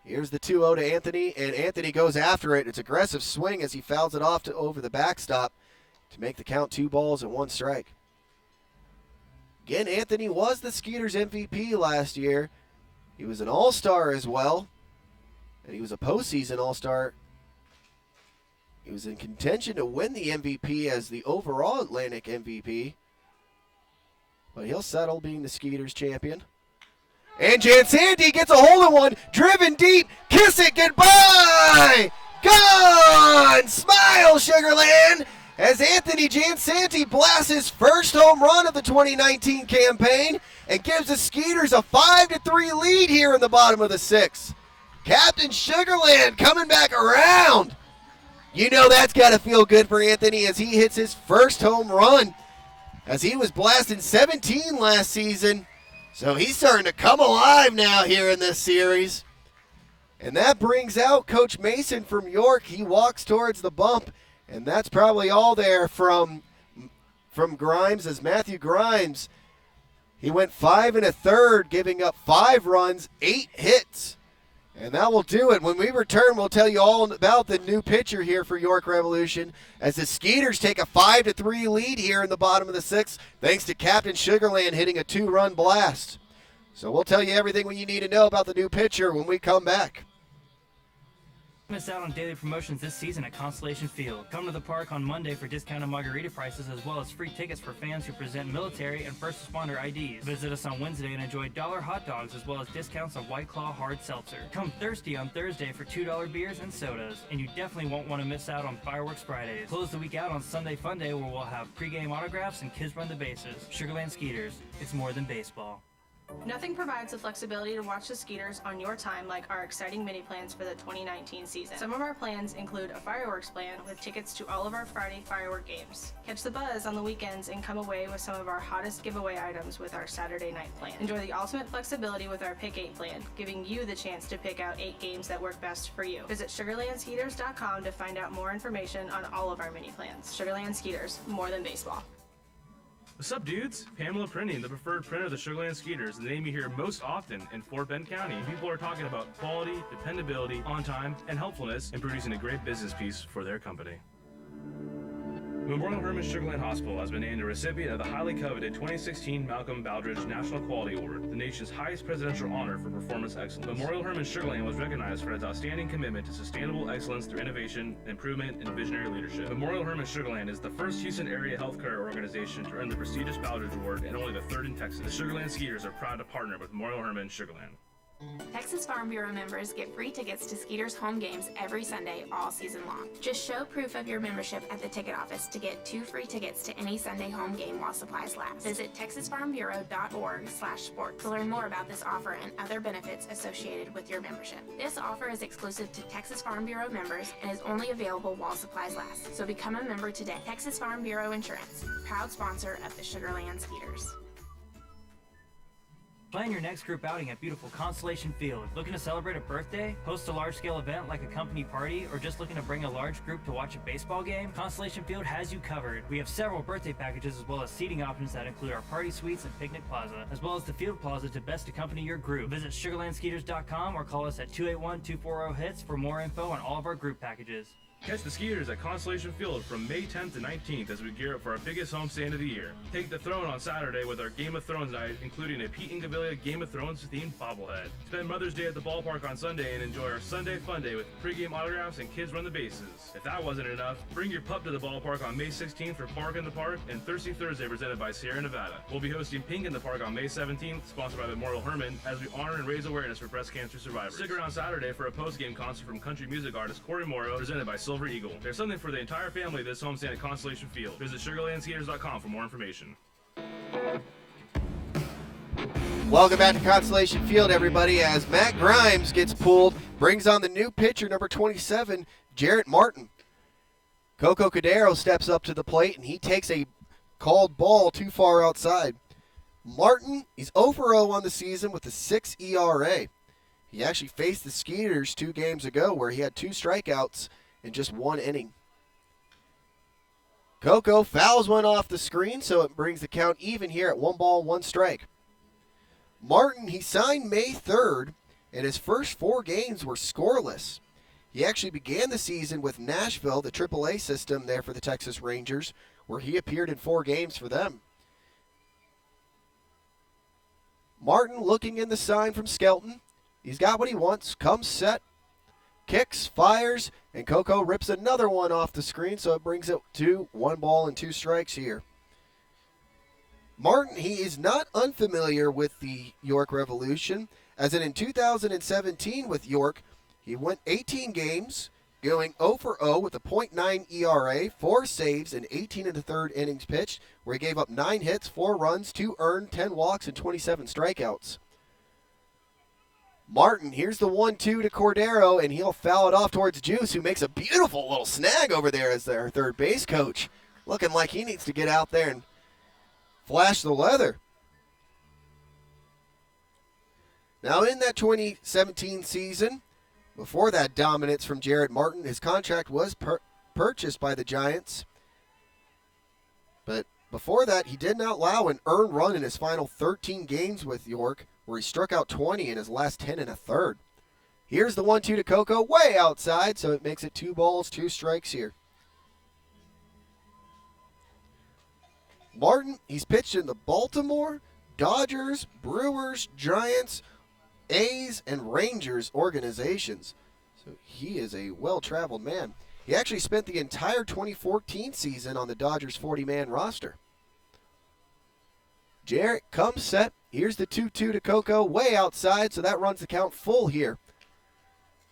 Here's the 2-0 to Anthony, and Anthony goes after it. It's aggressive swing as he fouls it off to over the backstop to make the count 2 balls and 1 strike. Again, Anthony was the Skeeters MVP last year. He was an all-star as well, and he was a postseason all-star. He was in contention to win the MVP as the overall Atlantic MVP, but he'll settle being the Skeeters champion. And Jansanti gets a hole-in-one, driven deep, kiss it goodbye! Gone! Smile, Sugarland! As Anthony Jansanti blasts his first home run of the 2019 campaign and gives the Skeeters a 5-3 lead here in the bottom of the sixth. Captain Sugarland coming back around. You know that's got to feel good for Anthony as he hits his first home run, as he was blasting 17 last season. So he's starting to come alive now here in this series. And that brings out Coach Mason from York. He walks towards the bump. And that's probably all there from Grimes, as Matthew Grimes, he went 5 1/3, giving up 5 runs, 8 hits. And that will do it. When we return, we'll tell you all about the new pitcher here for York Revolution, as the Skeeters take a 5-3 lead here in the bottom of the sixth, thanks to Captain Sugarland hitting a 2-run blast. So we'll tell you everything you need to know about the new pitcher when we come back. Miss out on daily promotions this season at Constellation Field. Come to the park on Monday for discounted margarita prices as well as free tickets for fans who present military and first responder IDs. Visit us on Wednesday and enjoy $1 hot dogs as well as discounts on White Claw hard seltzer. Come thirsty on Thursday for $2 beers and sodas. And you definitely won't want to miss out on Fireworks Fridays. Close the week out on Sunday Fun Day, where we'll have pregame autographs and kids run the bases. Sugarland Skeeters, it's more than baseball. Nothing provides the flexibility to watch the Skeeters on your time like our exciting mini plans for the 2019 season. Some of our plans include a fireworks plan with tickets to all of our Friday firework games. Catch the buzz on the weekends and come away with some of our hottest giveaway items with our Saturday night plan. Enjoy the ultimate flexibility with our Pick 8 plan, giving you the chance to pick out 8 games that work best for you. Visit SugarlandSkeeters.com to find out more information on all of our mini plans. Sugarland Skeeters, more than baseball. What's up, dudes? Pamela Printing, the preferred printer of the Sugarland Skeeters, the name you hear most often in Fort Bend County. People are talking about quality, dependability, on time, and helpfulness in producing a great business piece for their company. Memorial Hermann Sugarland Hospital has been named a recipient of the highly coveted 2016 Malcolm Baldrige National Quality Award, the nation's highest presidential honor for performance excellence. Memorial Hermann Sugarland was recognized for its outstanding commitment to sustainable excellence through innovation, improvement, and visionary leadership. Memorial Hermann Sugarland is the first Houston area healthcare organization to earn the prestigious Baldrige Award and only the third in Texas. The Sugarland Skeeters are proud to partner with Memorial Hermann Sugarland. Texas Farm Bureau members get free tickets to Skeeters home games every Sunday all season long. Just show proof of your membership at the ticket office to get 2 free tickets to any Sunday home game while supplies last. Visit texasfarmbureau.org/sports to learn more about this offer and other benefits associated with your membership. This offer is exclusive to Texas Farm Bureau members and is only available while supplies last. So become a member today. Texas Farm Bureau Insurance, proud sponsor of the Sugarland Skeeters. Plan your next group outing at beautiful Constellation Field. Looking to celebrate a birthday, host a large-scale event like a company party, or just looking to bring a large group to watch a baseball game? Constellation Field has you covered. We have several birthday packages as well as seating options that include our party suites and picnic plaza, as well as the field plaza to best accompany your group. Visit SugarlandSkeeters.com or call us at 281-240-HITS for more info on all of our group packages. Catch the Skeeters at Constellation Field from May 10th to 19th as we gear up for our biggest homestand of the year. Take the throne on Saturday with our Game of Thrones night, including a Pete Incaviglia Game of Thrones themed bobblehead. Spend Mother's Day at the ballpark on Sunday and enjoy our Sunday Fun Day with pregame autographs and kids run the bases. If that wasn't enough, bring your pup to the ballpark on May 16th for Park in the Park and Thirsty Thursday presented by Sierra Nevada. We'll be hosting Pink in the Park on May 17th, sponsored by Memorial Hermann, as we honor and raise awareness for breast cancer survivors. Stick around Saturday for a post-game concert from country music artist Corey Morrow, presented by Silver Eagle. There's something for the entire family this homestand at Constellation Field. Visit SugarlandSkeeters.com for more information. Welcome back to Constellation Field, everybody, as Matt Grimes gets pulled, brings on the new pitcher, number 27, Jarrett Martin. Coco Cordero steps up to the plate, and he takes a called ball too far outside. Martin, he's 0-for-0 on the season with a 6 ERA. He actually faced the Skeeters 2 games ago where he had 2 strikeouts in just 1 inning. Coco fouls one off the screen, so it brings the count even here at 1 ball, 1 strike. Martin, he signed May 3rd, and his first 4 games were scoreless. He actually began the season with Nashville, the AAA system there for the Texas Rangers, where he appeared in 4 games for them. Martin looking in the sign from Skelton. He's got what he wants. Comes set, kicks, fires, and Coco rips another one off the screen, so it brings it to 1 ball and 2 strikes here. Martin, he is not unfamiliar with the York Revolution, as in 2017 with York, he went 18 games, going 0 for 0 with a .9 ERA, 4 saves, and 18 1/3 innings pitched, where he gave up 9 hits, 4 runs, 2 earned, 10 walks, and 27 strikeouts. Martin, here's the 1-2 to Cordero, and he'll foul it off towards Juice, who makes a beautiful little snag over there as their third base coach, looking like he needs to get out there and flash the leather. Now in that 2017 season, before that dominance from Jared Martin, his contract was purchased by the Giants. But before that, he did not allow an earned run in his final 13 games with York, where he struck out 20 in his last 10 1/3. Here's the 1-2 to Coco, way outside, so it makes it 2 balls, 2 strikes here. Martin, he's pitched in the Baltimore, Dodgers, Brewers, Giants, A's, and Rangers organizations. So he is a well-traveled man. He actually spent the entire 2014 season on the Dodgers' 40-man roster. Jarrett comes set. Here's the 2-2 to Coco, way outside, so that runs the count full here.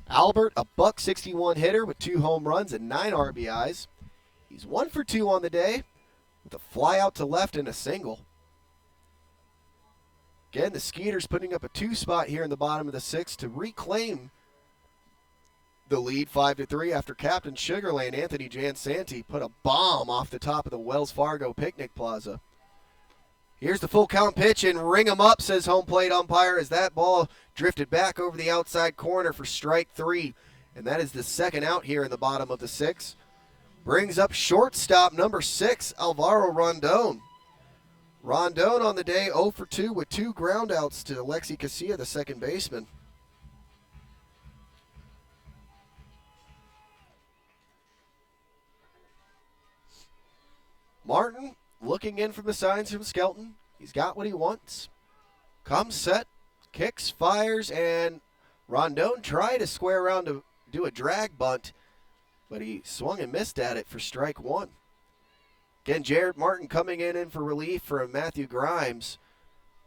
Albert, a .161 hitter with 2 home runs and 9 RBIs. He's 1 for 2 on the day with a fly out to left and a single. Again, the Skeeters putting up a 2 spot here in the bottom of the 6th to reclaim the lead 5-3 after Captain Sugarland Anthony Jansanti put a bomb off the top of the Wells Fargo Picnic Plaza. Here's the full count pitch and ring 'em up, says home plate umpire, as that ball drifted back over the outside corner for strike 3. And that is the second out here in the bottom of the 6th. Brings up shortstop number 6, Alvaro Rondon. Rondon on the day 0 for 2 with 2 groundouts to Alexi Castillo, the second baseman. Martin looking in from the signs from Skelton. He's got what he wants. Comes set, kicks, fires, and Rondon tried to square around to do a drag bunt, but he swung and missed at it for strike 1. Again, Jared Martin coming in for relief from Matthew Grimes.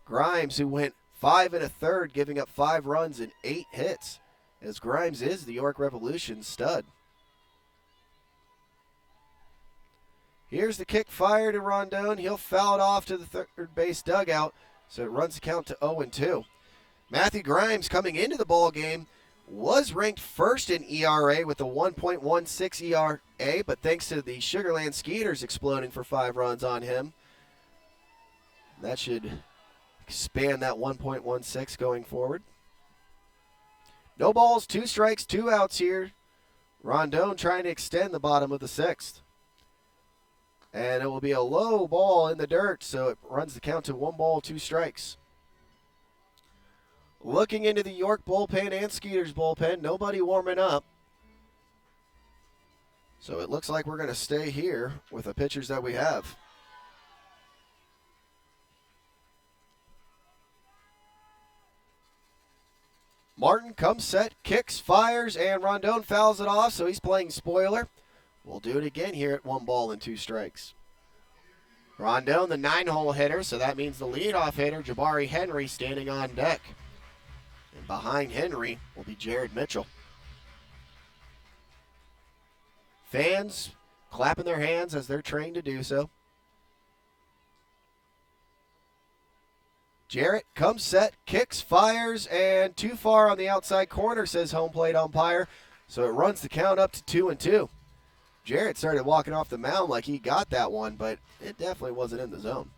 Grimes, who went 5 1/3, giving up 5 runs and 8 hits, as Grimes is the York Revolution stud. Here's the kick fire to Rondon. He'll foul it off to the third base dugout, so it runs the count to 0-2. Matthew Grimes coming into the ball game was ranked first in ERA with a 1.16 ERA, but thanks to the Sugarland Skeeters exploding for 5 runs on him, that should expand that 1.16 going forward. No balls, 2 strikes, 2 outs here. Rondon trying to extend the bottom of the 6th. And it will be a low ball in the dirt, so it runs the count to 1 ball, 2 strikes. Looking into the York bullpen and Skeeters bullpen, nobody warming up. So it looks like we're going to stay here with the pitchers that we have. Martin comes set, kicks, fires, and Rondon fouls it off, so he's playing spoiler. We'll do it again here at 1 ball and 2 strikes. Rondon, the 9-hole hitter, so that means the leadoff hitter, Jabari Henry, standing on deck. And behind Henry will be Jared Mitchell. Fans clapping their hands as they're trained to do so. Jarrett comes set, kicks, fires, and too far on the outside corner, says home plate umpire. So it runs the count up to 2-2. Jarrett started walking off the mound like he got that one, but it definitely wasn't in the zone.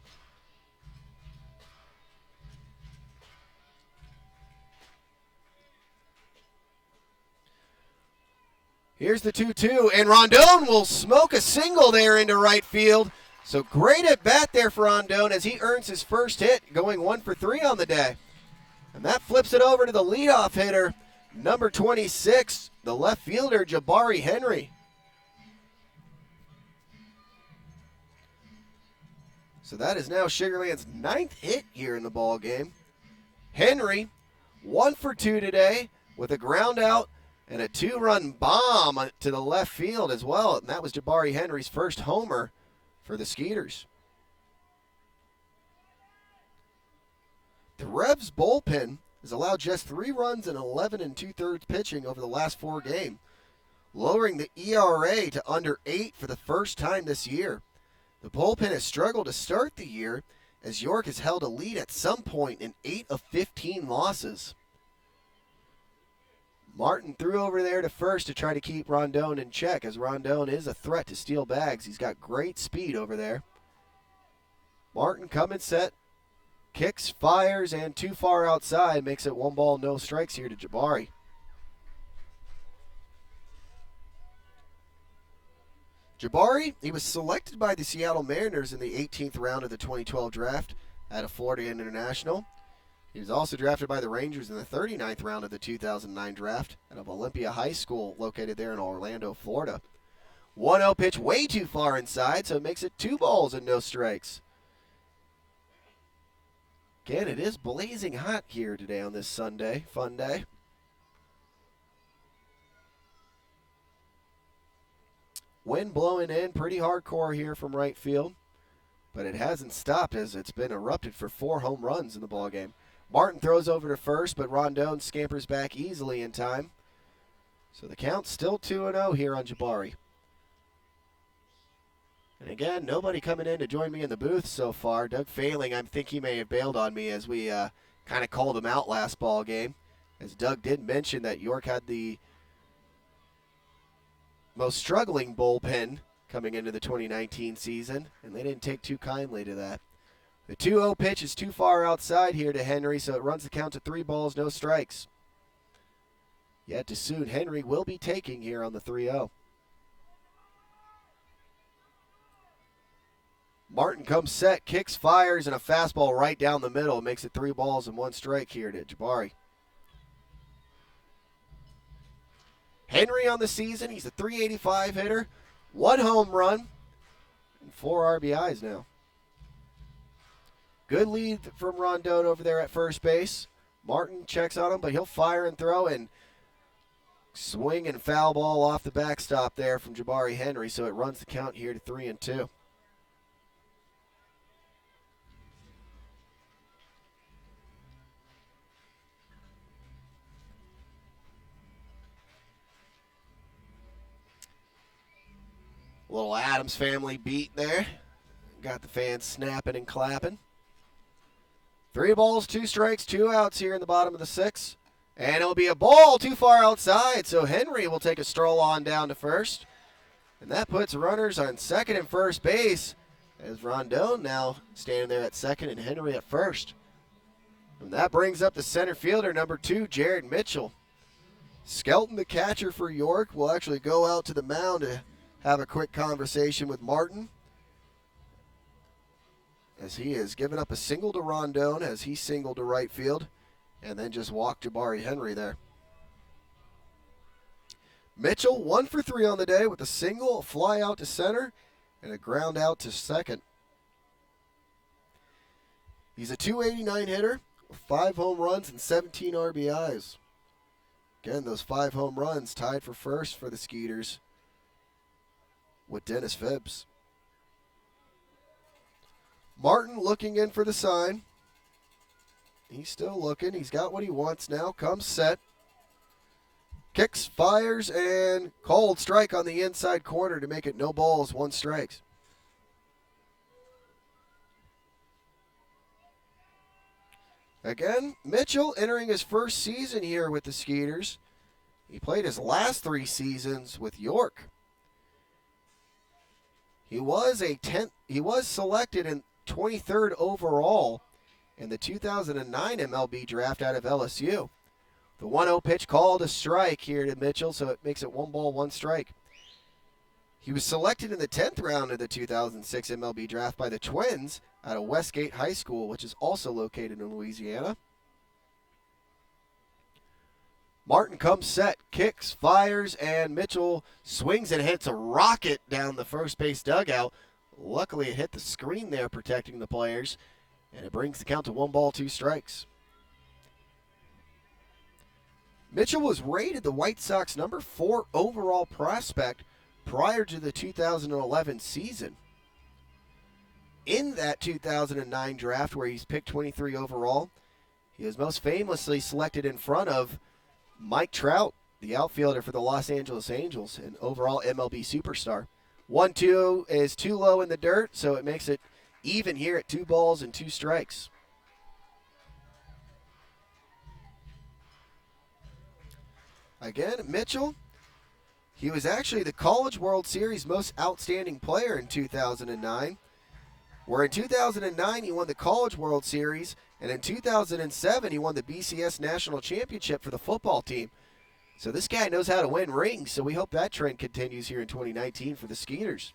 Here's the 2-2, and Rondon will smoke a single there into right field. So great at bat there for Rondon as he earns his first hit, going 1 for 3 on the day. And that flips it over to the leadoff hitter, number 26, the left fielder, Jabari Henry. So that is now Sugarland's 9th hit here in the ball game. Henry, 1 for 2 today with a ground out and a 2-run bomb to the left field as well. And that was Jabari Henry's first homer for the Skeeters. The Revs bullpen has allowed just 3 runs in 11 2/3 pitching over the last 4 games, lowering the ERA to under 8 for the first time this year. The bullpen has struggled to start the year as York has held a lead at some point in 8 of 15 losses. Martin threw over there to first to try to keep Rondon in check, as Rondon is a threat to steal bags. He's got great speed over there. Martin coming set, kicks, fires, and too far outside, makes it 1 ball, no strikes here to Jabari. Jabari, he was selected by the Seattle Mariners in the 18th round of the 2012 draft at a Florida International. He was also drafted by the Rangers in the 39th round of the 2009 draft out of Olympia High School, located there in Orlando, Florida. 1-0 pitch way too far inside, so it makes it 2 balls and no strikes. Again, it is blazing hot here today on this Sunday, fun day. Wind blowing in pretty hardcore here from right field, but it hasn't stopped as it's been erupted for 4 home runs in the ballgame. Martin throws over to first, but Rondon scampers back easily in time. So the count's still 2-0 here on Jabari. And again, nobody coming in to join me in the booth so far. Doug Failing, I think he may have bailed on me as we kind of called him out last ball game. As Doug did mention that York had the most struggling bullpen coming into the 2019 season, and they didn't take too kindly to that. The 2-0 pitch is too far outside here to Henry, so it runs the count to 3 balls, no strikes. Yet to soon, Henry will be taking here on the 3-0. Martin comes set, kicks, fires, and a fastball right down the middle. Makes it 3 balls and 1 strike here to Jabari. Henry on the season, he's a .385 hitter, 1 home run, and 4 RBIs now. Good lead from Rondon over there at first base. Martin checks on him, but he'll fire and throw and swing and foul ball off the backstop there from Jabari Henry, so it runs the count here to 3-2. Little Adams family beat there. Got the fans snapping and clapping. 3 balls, 2 strikes, 2 outs here in the bottom of the 6th. And it'll be a ball too far outside, so Henry will take a stroll on down to first. And that puts runners on second and first base, as Rondon now standing there at second and Henry at first. And that brings up the center fielder, number 2, Jared Mitchell. Skelton, the catcher for York, will actually go out to the mound to have a quick conversation with Martin, as he has given up a single to Rondon as he singled to right field and then just walked Jabari Henry there. Mitchell 1 for 3 on the day with a single, a fly out to center, and a ground out to second. He's a .289 hitter with 5 home runs and 17 RBIs. Again, those 5 home runs tied for first for the Skeeters with Denis Phipps. Martin looking in for the sign. He's still looking. He's got what he wants now. Comes set. Kicks, fires, and called strike on the inside corner to make it no balls, 1 strike. Again, Mitchell entering his first season here with the Skeeters. He played his last 3 seasons with York. He was selected in 23rd overall in the 2009 MLB draft out of LSU. The 1-0 pitch called a strike here to Mitchell, so it makes it 1 ball, 1 strike. He was selected in the 10th round of the 2006 MLB draft by the Twins out of Westgate High School, which is also located in Louisiana. Martin comes set, kicks, fires, and Mitchell swings and hits a rocket down the first base dugout. Luckily, it hit the screen there, protecting the players, and it brings the count to 1 ball, 2 strikes. Mitchell was rated the White Sox number 4 overall prospect prior to the 2011 season. In that 2009 draft where he's picked 23 overall, he was most famously selected in front of Mike Trout, the outfielder for the Los Angeles Angels, an overall MLB superstar. 1-2 is too low in the dirt, so it makes it even here at 2 balls and 2 strikes. Again, Mitchell, he was actually the College World Series most outstanding player in 2009, where in 2009 he won the College World Series, and in 2007 he won the BCS National Championship for the football team. So this guy knows how to win rings, so we hope that trend continues here in 2019 for the Skeeters.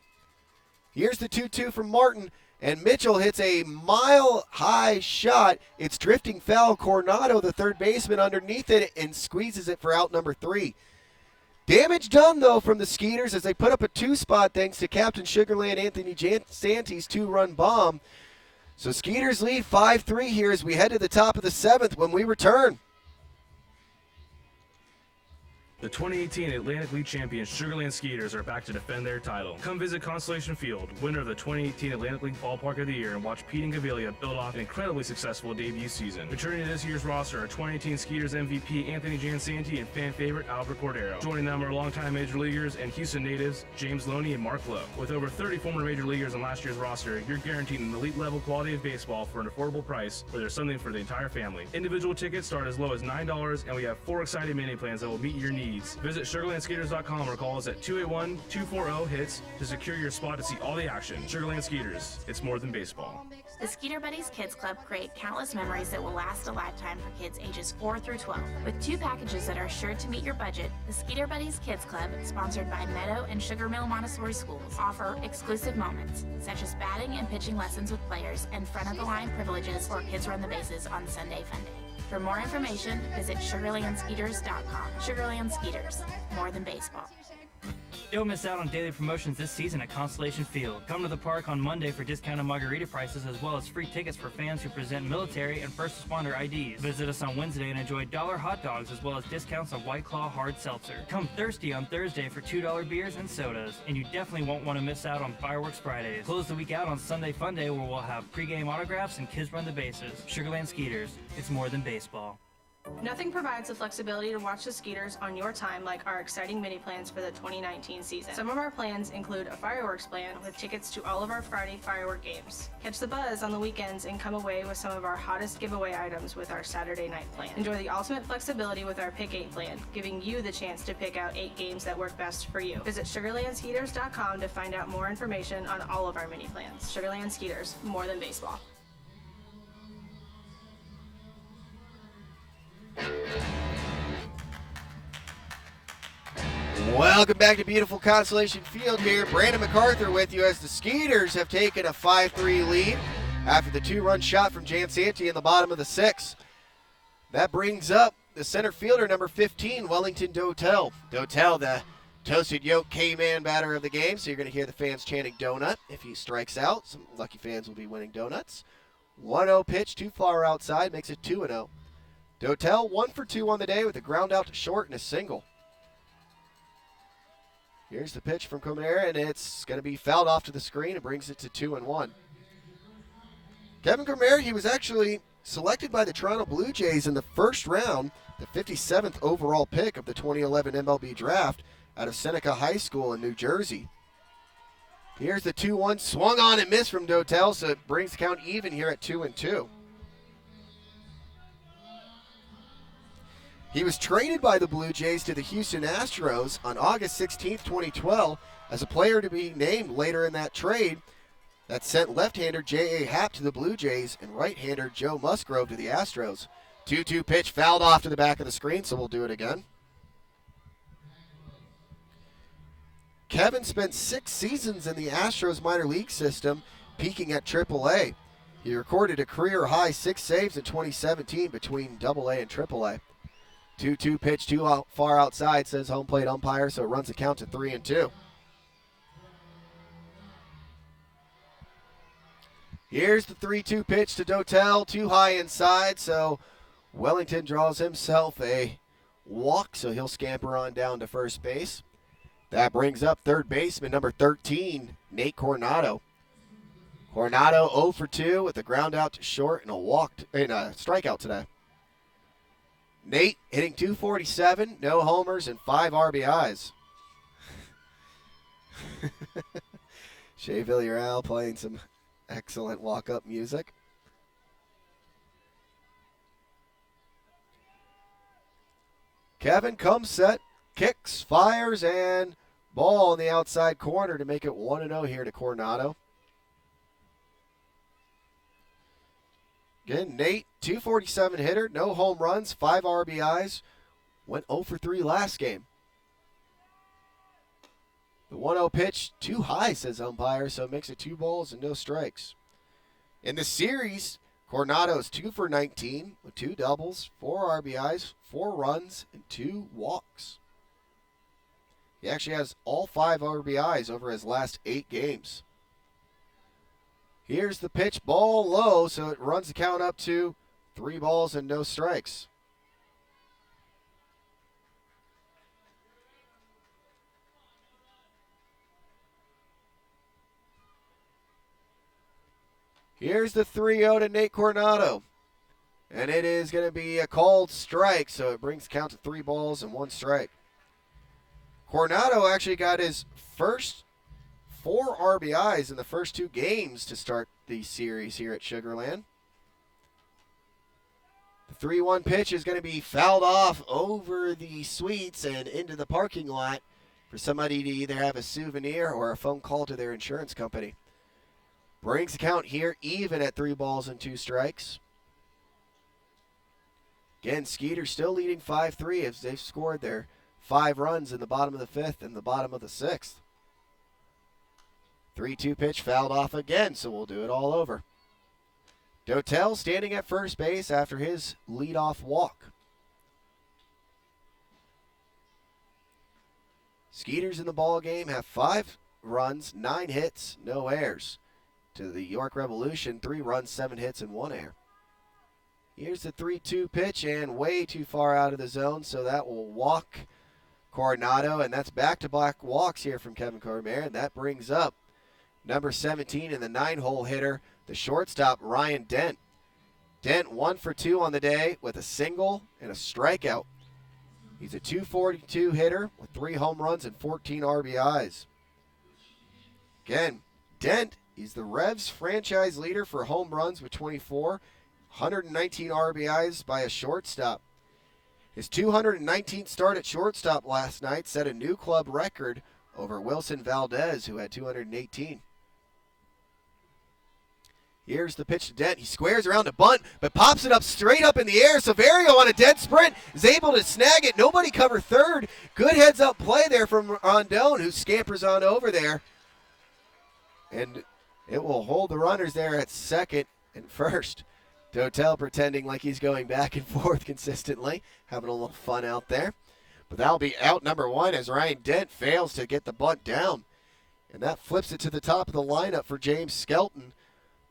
Here's the 2-2 from Martin, and Mitchell hits a mile-high shot. It's drifting foul. Coronado, the third baseman, underneath it and squeezes it for out number 3. Damage done, though, from the Skeeters as they put up a 2-spot thanks to Captain Sugarland Anthony Santi's 2-run bomb. So Skeeters lead 5-3 here as we head to the top of the 7th when we return. The 2018 Atlantic League champions Sugarland Skeeters are back to defend their title. Come visit Constellation Field, winner of the 2018 Atlantic League Ballpark of the Year, and watch Pete and Gavilia build off an incredibly successful debut season. Returning to this year's roster are 2018 Skeeters MVP Anthony Jansanti and fan favorite Alvaro Cordero. Joining them are longtime major leaguers and Houston natives James Loney and Mark Lowe. With over 30 former major leaguers on last year's roster, you're guaranteed an elite level quality of baseball for an affordable price where there's something for the entire family. Individual tickets start as low as $9, and we have 4 exciting mini plans that will meet your needs. Visit SugarlandSkeeters.com or call us at 281-240-HITS to secure your spot to see all the action. Sugarland Skeeters, it's more than baseball. The Skeeter Buddies Kids Club create countless memories that will last a lifetime for kids ages 4 through 12. With 2 packages that are sure to meet your budget, the Skeeter Buddies Kids Club, sponsored by Meadow and Sugar Mill Montessori Schools, offer exclusive moments, such as batting and pitching lessons with players and front-of-the-line privileges for Kids Run the Bases on Sunday Fun Day. For more information, visit SugarlandSkeeters.com. Sugarland Skeeters, more than baseball. Don't miss out on daily promotions this season at Constellation Field. Come to the park on Monday for discounted margarita prices as well as free tickets for fans who present military and first responder IDs. Visit us on Wednesday and enjoy $1 hot dogs as well as discounts on White Claw hard seltzer. Come thirsty on Thursday for $2 beers and sodas. And you definitely won't want to miss out on Fireworks Fridays. Close the week out on Sunday Fun Day where we'll have pregame autographs and Kids Run the Bases. Sugarland Skeeters, it's more than baseball. Nothing provides the flexibility to watch the Skeeters on your time like our exciting mini plans for the 2019 season. Some of our plans include a fireworks plan with tickets to all of our Friday firework games. Catch the buzz on the weekends and come away with some of our hottest giveaway items with our Saturday night plan. Enjoy the ultimate flexibility with our Pick 8 plan, giving you the chance to pick out 8 games that work best for you. Visit SugarlandSkeeters.com to find out more information on all of our mini plans. Sugarland Skeeters, more than baseball. Welcome back to beautiful Constellation Field here. Brandon MacArthur with you as the Skeeters have taken a 5-3 lead after the 2-run shot from Jansanti in the bottom of the 6th. That brings up the center fielder, number 15, Wellington Dotel. Dotel, the toasted yolk K-man batter of the game, so you're going to hear the fans chanting donut if he strikes out. Some lucky fans will be winning donuts. 1-0 pitch too far outside, makes it 2-0. Dotel 1 for 2 on the day with a ground out to short and a single. Here's the pitch from Coronado, and it's going to be fouled off to the screen. It brings it to 2-1. Kevin Coronado, he was actually selected by the Toronto Blue Jays in the first round, the 57th overall pick of the 2011 MLB draft out of Seneca High School in New Jersey. Here's the 2-1, swung on and missed from Dotel, so it brings the count even here at 2-2. He was traded by the Blue Jays to the Houston Astros on August 16, 2012, as a player to be named later in that trade that sent left-hander J.A. Happ to the Blue Jays and right-hander Joe Musgrove to the Astros. 2-2 pitch fouled off to the back of the screen, so we'll do it again. Kevin spent 6 seasons in the Astros minor league system, peaking at AAA. He recorded a career-high 6 saves in 2017 between AA and AAA. 2-2 pitch too far outside, says home plate umpire, so it runs the count to 3-2. Here's the 3-2 pitch to Dotel, too high inside, so Wellington draws himself a walk, so he'll scamper on down to first base. That brings up third baseman number 13, Nate Coronado. Coronado 0 for 2 with a ground out to short and a strikeout today. Nate hitting .247, no homers, and 5 RBIs. Shea Villarreal playing some excellent walk-up music. Kevin comes set, kicks, fires, and ball in the outside corner to make it 1-0 here to Coronado. Again, Nate, .247 hitter, no home runs, 5 RBIs, went 0 for 3 last game. The 1-0 pitch, too high, says umpire, so it makes it 2 balls and no strikes. In the series, Coronado's 2 for 19 with 2 doubles, 4 RBIs, 4 runs, and 2 walks. He actually has all 5 RBIs over his last 8 games. Here's the pitch, ball low, so it runs the count up to 3 balls and no strikes. Here's the 3-0 to Nate Coronado. And it is going to be a called strike, so it brings the count to 3 balls and 1 strike. Coronado actually got his first 4 RBIs in the first 2 games to start the series here at Sugar Land. The 3-1 pitch is going to be fouled off over the suites and into the parking lot for somebody to either have a souvenir or a phone call to their insurance company. Brings the count here even at 3 balls and 2 strikes. Again, Skeeters still leading 5-3 as they've scored their 5 runs in the bottom of the 5th and the bottom of the 6th. 3-2 pitch fouled off again, so we'll do it all over. Dotel standing at first base after his leadoff walk. Skeeters in the ball game have 5 runs, 9 hits, no errors. To the York Revolution, 3 runs, 7 hits, and 1 error. Here's the 3-2 pitch and way too far out of the zone, so that will walk Coronado, and that's back-to-back walks here from Kevin Cormier, and that brings up number 17 in the 9-hole hitter, the shortstop, Ryan Dent. Dent 1 for 2 on the day with a single and a strikeout. He's a .242 hitter with 3 home runs and 14 RBIs. Again, Dent is the Revs franchise leader for home runs with 24, 119 RBIs by a shortstop. His 219th start at shortstop last night set a new club record over Wilson Valdez, who had 218. Here's the pitch to Dent. He squares around a bunt, but pops it up straight up in the air. Severio on a dead sprint is able to snag it. Nobody cover third. Good heads-up play there from Rondon, who scampers on over there. And it will hold the runners there at second and first. Dotel pretending like he's going back and forth consistently, having a little fun out there. But that'll be out number 1 as Ryan Dent fails to get the bunt down. And that flips it to the top of the lineup for James Skelton.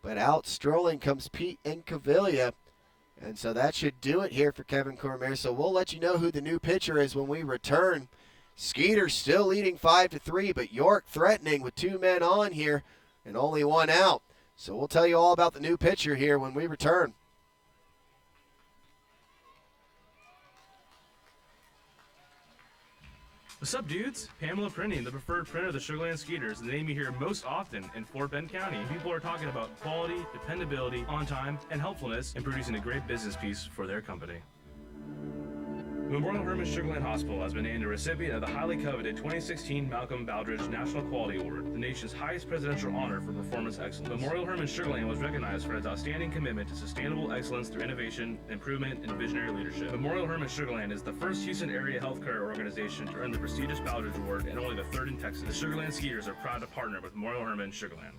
But out strolling comes Pete Incaviglia. And so that should do it here for Kevin Cormier. So we'll let you know who the new pitcher is when we return. Skeeters still leading 5-3, but York threatening with 2 men on here and only 1 out. So we'll tell you all about the new pitcher here when we return. What's up, dudes? Pamela Printing, the preferred printer of the Sugar Land Skeeters, the name you hear most often in Fort Bend County. People are talking about quality, dependability, on time, and helpfulness in producing a great business piece for their company. Memorial Hermann Sugar Land Hospital has been named a recipient of the highly coveted 2016 Malcolm Baldrige National Quality Award, the nation's highest presidential honor for performance excellence. Memorial Hermann Sugar Land was recognized for its outstanding commitment to sustainable excellence through innovation, improvement, and visionary leadership. Memorial Hermann Sugar Land is the first Houston area healthcare organization to earn the prestigious Baldrige Award and only the 3rd in Texas. The Sugar Land Skeeters are proud to partner with Memorial Hermann Sugar Land.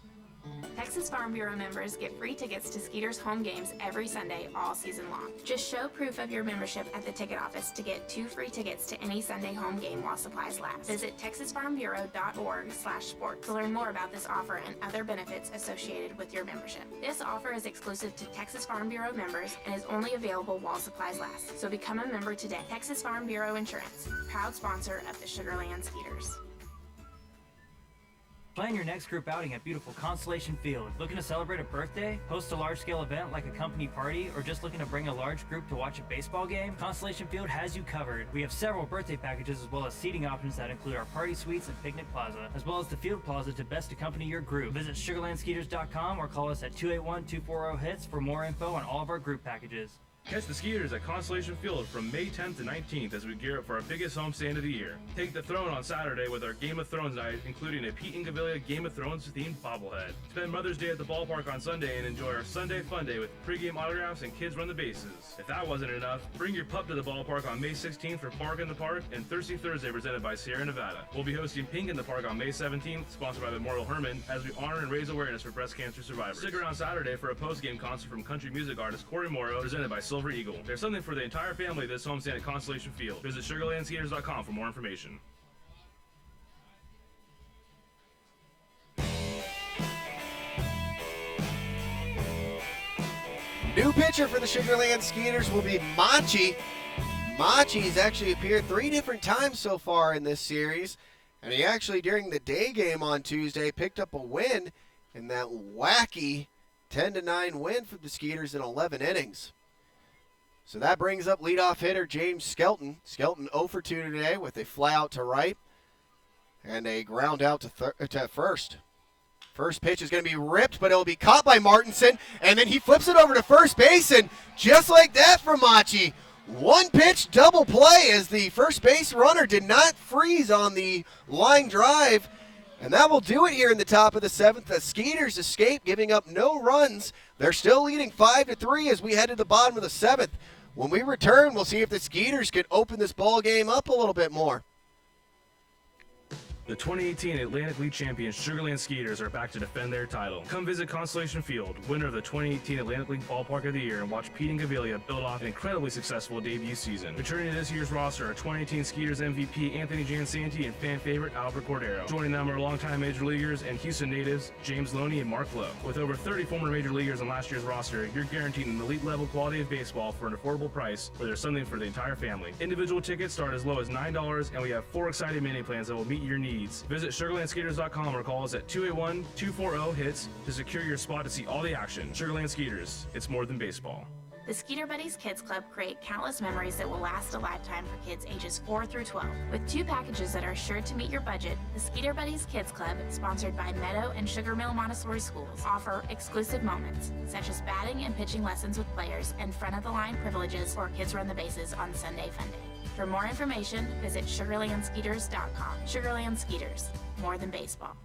Texas Farm Bureau members get free tickets to Skeeters home games every Sunday all season long. Just show proof of your membership at the ticket office to get 2 free tickets to any Sunday home game while supplies last. Visit texasfarmbureau.org/sports to learn more about this offer and other benefits associated with your membership. This offer is exclusive to Texas Farm Bureau members and is only available while supplies last. So become a member today. Texas Farm Bureau Insurance, proud sponsor of the Sugarland Skeeters. Plan your next group outing at beautiful Constellation Field. Looking to celebrate a birthday, host a large-scale event like a company party, or just looking to bring a large group to watch a baseball game? Constellation Field has you covered. We have several birthday packages as well as seating options that include our party suites and picnic plaza, as well as the field plaza to best accompany your group. Visit sugarlandskeeters.com or call us at 281-240-HITS for more info on all of our group packages. Catch the Skeeters at Constellation Field from May 10th to 19th as we gear up for our biggest homestand of the year. Take the throne on Saturday with our Game of Thrones night, including a Pete and Gavilia Game of Thrones themed bobblehead. Spend Mother's Day at the ballpark on Sunday and enjoy our Sunday Fun Day with pregame autographs and kids run the bases. If that wasn't enough, bring your pup to the ballpark on May 16th for Park in the Park and Thirsty Thursday presented by Sierra Nevada. We'll be hosting Pink in the Park on May 17th, sponsored by Memorial Hermann, as we honor and raise awareness for breast cancer survivors. Stick around Saturday for a post-game concert from country music artist Corey Morrow, presented by Silver Eagle. There's something for the entire family this homestand at Constellation Field. Visit sugarlandskeeters.com for more information. New pitcher for the Sugarland Skeeters will be Machi. Machi's actually appeared 3 different times so far in this series, and he actually, during the day game on Tuesday, picked up a win in that wacky 10-9 win for the Skeeters in 11 innings. So that brings up leadoff hitter James Skelton. Skelton 0 for 2 today with a fly out to right and a ground out to first. First pitch is going to be ripped, but it'll be caught by Martinson, and then he flips it over to first base, and just like that from Machi, one pitch double play as the first base runner did not freeze on the line drive. And that will do it here in the top of the 7th. The Skeeters escape, giving up no runs. They're still leading 5-3 as we head to the bottom of the 7th. When we return, we'll see if the Skeeters can open this ball game up a little bit more. The 2018 Atlantic League champions Sugarland Skeeters are back to defend their title. Come visit Constellation Field, winner of the 2018 Atlantic League Ballpark of the Year, and watch Pete and Gavilia build off an incredibly successful debut season. Returning to this year's roster are 2018 Skeeters MVP Anthony Jansanti and fan favorite Alvaro Cordero. Joining them are longtime major leaguers and Houston natives James Loney and Mark Lowe. With over 30 former major leaguers on last year's roster, you're guaranteed an elite level quality of baseball for an affordable price where there's something for the entire family. Individual tickets start as low as $9, and we have 4 exciting mini plans that will meet your needs. Visit sugarlandskeeters.com or call us at 281-240-HITS to secure your spot to see all the action. Sugarland Skeeters, it's more than baseball. The Skeeter Buddies Kids Club create countless memories that will last a lifetime for kids ages 4 through 12. With 2 packages that are sure to meet your budget, the Skeeter Buddies Kids Club, sponsored by Meadow and Sugar Mill Montessori Schools, offer exclusive moments, such as batting and pitching lessons with players and front-of-the-line privileges for Kids Run the Bases on Sunday Fun Day. For more information, visit sugarlandskeeters.com. Sugarland Skeeters, more than baseball.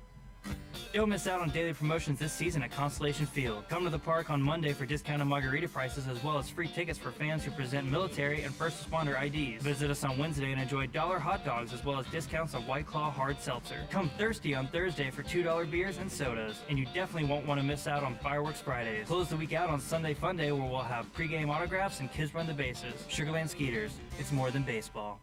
Don't miss out on daily promotions this season at Constellation Field. Come to the park on Monday for discounted margarita prices as well as free tickets for fans who present military and first responder IDs. Visit us on Wednesday and enjoy $1 hot dogs as well as discounts on White Claw hard seltzer. Come thirsty on Thursday for $2 beers and sodas. And you definitely won't want to miss out on Fireworks Fridays. Close the week out on Sunday Fun Day where we'll have pregame autographs and kids run the bases. Sugarland Skeeters, it's more than baseball.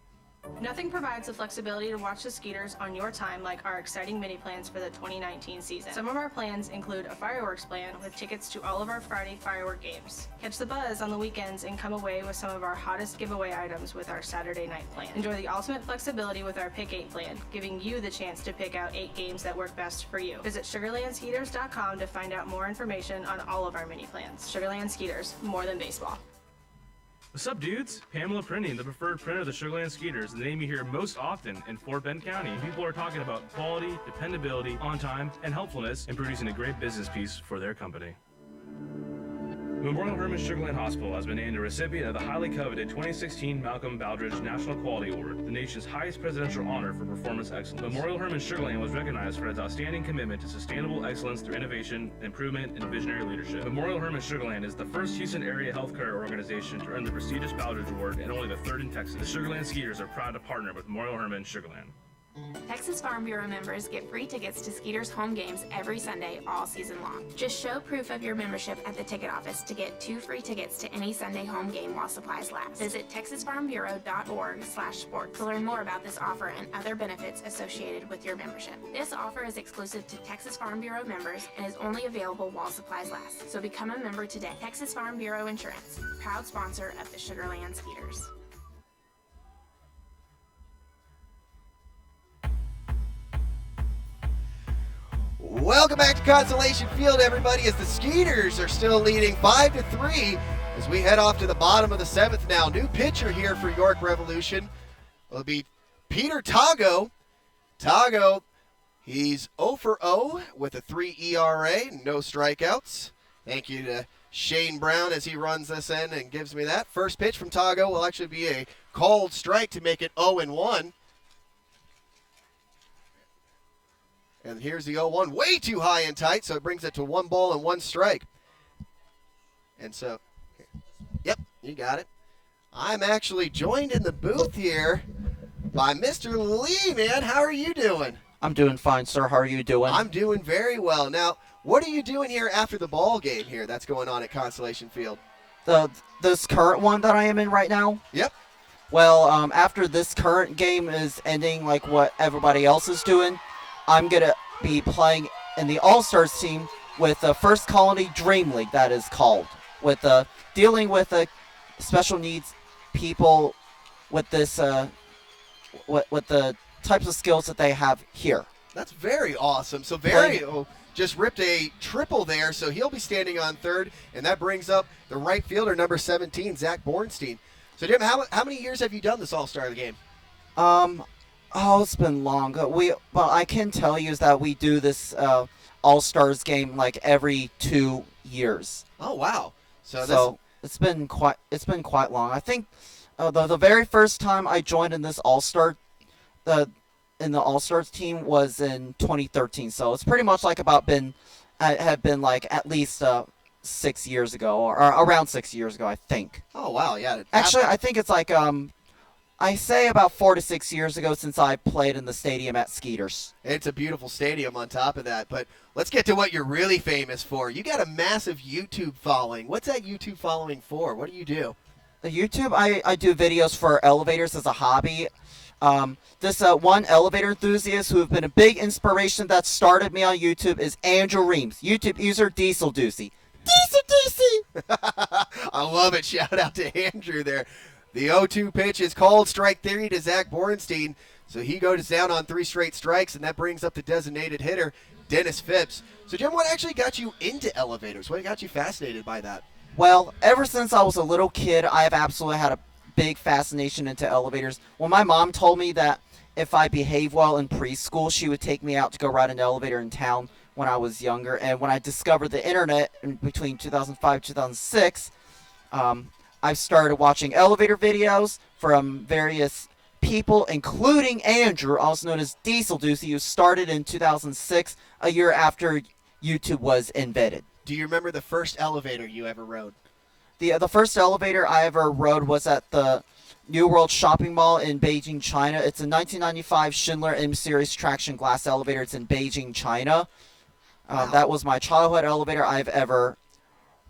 Nothing provides the flexibility to watch the Skeeters on your time like our exciting mini plans for the 2019 season. Some of our plans include a fireworks plan with tickets to all of our Friday firework games. Catch the buzz on the weekends and come away with some of our hottest giveaway items with our Saturday night plan. Enjoy the ultimate flexibility with our Pick 8 plan, giving you the chance to pick out 8 games that work best for you. Visit sugarlandskeeters.com to find out more information on all of our mini plans. Sugarland Skeeters, more than baseball. What's up, dudes? Pamela Printing, the preferred printer of the Sugarland Skeeters, the name you hear most often in Fort Bend County. People are talking about quality, dependability, on time, and helpfulness in producing a great business piece for their company. Memorial Hermann Sugarland Hospital has been named a recipient of the highly coveted 2016 Malcolm Baldrige National Quality Award, the nation's highest presidential honor for performance excellence. Memorial Hermann Sugarland was recognized for its outstanding commitment to sustainable excellence through innovation, improvement, and visionary leadership. Memorial Hermann Sugarland is the first Houston area healthcare organization to earn the prestigious Baldrige Award and only the 3rd in Texas. The Sugarland Skeeters are proud to partner with Memorial Hermann Sugarland. Texas Farm Bureau members get free tickets to Skeeters home games every Sunday all season long. Just show proof of your membership at the ticket office to get 2 free tickets to any Sunday home game while supplies last. Visit texasfarmbureau.org/sports to learn more about this offer and other benefits associated with your membership. This offer is exclusive to Texas Farm Bureau members and is only available while supplies last. So become a member today. Texas Farm Bureau Insurance, proud sponsor of the Sugarland Skeeters. Welcome back to Consolation Field, everybody, as the Skeeters are still leading 5-3 as we head off to the bottom of the 7th now. New pitcher here for York Revolution will be Peter Tago. Tago, he's 0 for 0 with a 3 ERA, no strikeouts. Thank you to Shane Brown as he runs this in and gives me that. First pitch from Tago will actually be a called strike to make it 0-1. And here's the 0-1, way too high and tight, so it brings it to 1 ball and 1 strike. And so, yep, you got it. I'm actually joined in the booth here by Mr. Lee, man. How are you doing? I'm doing fine, sir. How are you doing? I'm doing very well. Now, what are you doing here after the ball game here that's going on at Constellation Field? This current one that I am in right now? Yep. Well, after this current game is ending like what everybody else is doing, I'm going to be playing in the All-Stars team with the First Colony Dream League, that is called, with dealing with special needs people with this with the types of skills that they have here. That's very awesome. So just ripped a triple there, so he'll be standing on third, and that brings up the right fielder, number 17, Zach Bornstein. So, Jim, how many years have you done this All-Star game? It's been long. Well, I can tell you is that we do this All-Stars game like every 2 years. Oh wow! So it's been quite long. I think the very first time I joined in this All-Star, the All-Stars team was in 2013. So it's pretty much like have been like at least 6 years ago or around 6 years ago, I think. Oh wow! Yeah. Actually, I think it's like I say about 4 to 6 years ago since I played in the stadium at Skeeters. It's a beautiful stadium on top of that, but let's get to what you're really famous for. You got a massive YouTube following. What's that YouTube following for? What do you do? The YouTube, I do videos for elevators as a hobby. This one elevator enthusiast who have been a big inspiration that started me on YouTube is Andrew Reams, YouTube user Diesel Deucey. Diesel Deucey! I love it. Shout out to Andrew there. The 0-2 pitch is called strike 3 to Zach Bornstein. So he goes down on 3 straight strikes, and that brings up the designated hitter, Denis Phipps. So, Jim, what actually got you into elevators? What got you fascinated by that? Well, ever since I was a little kid, I have absolutely had a big fascination into elevators. When my mom told me that if I behaved well in preschool, she would take me out to go ride an elevator in town when I was younger. And when I discovered the internet in between 2005 and 2006, I started watching elevator videos from various people, including Andrew, also known as Diesel Deucey, who started in 2006, a year after YouTube was invented. Do you remember the first elevator you ever rode? The first elevator I ever rode was at the New World Shopping Mall in Beijing, China. It's a 1995 Schindler M-Series traction glass elevator. It's in Beijing, China. Wow. That was my childhood elevator I've ever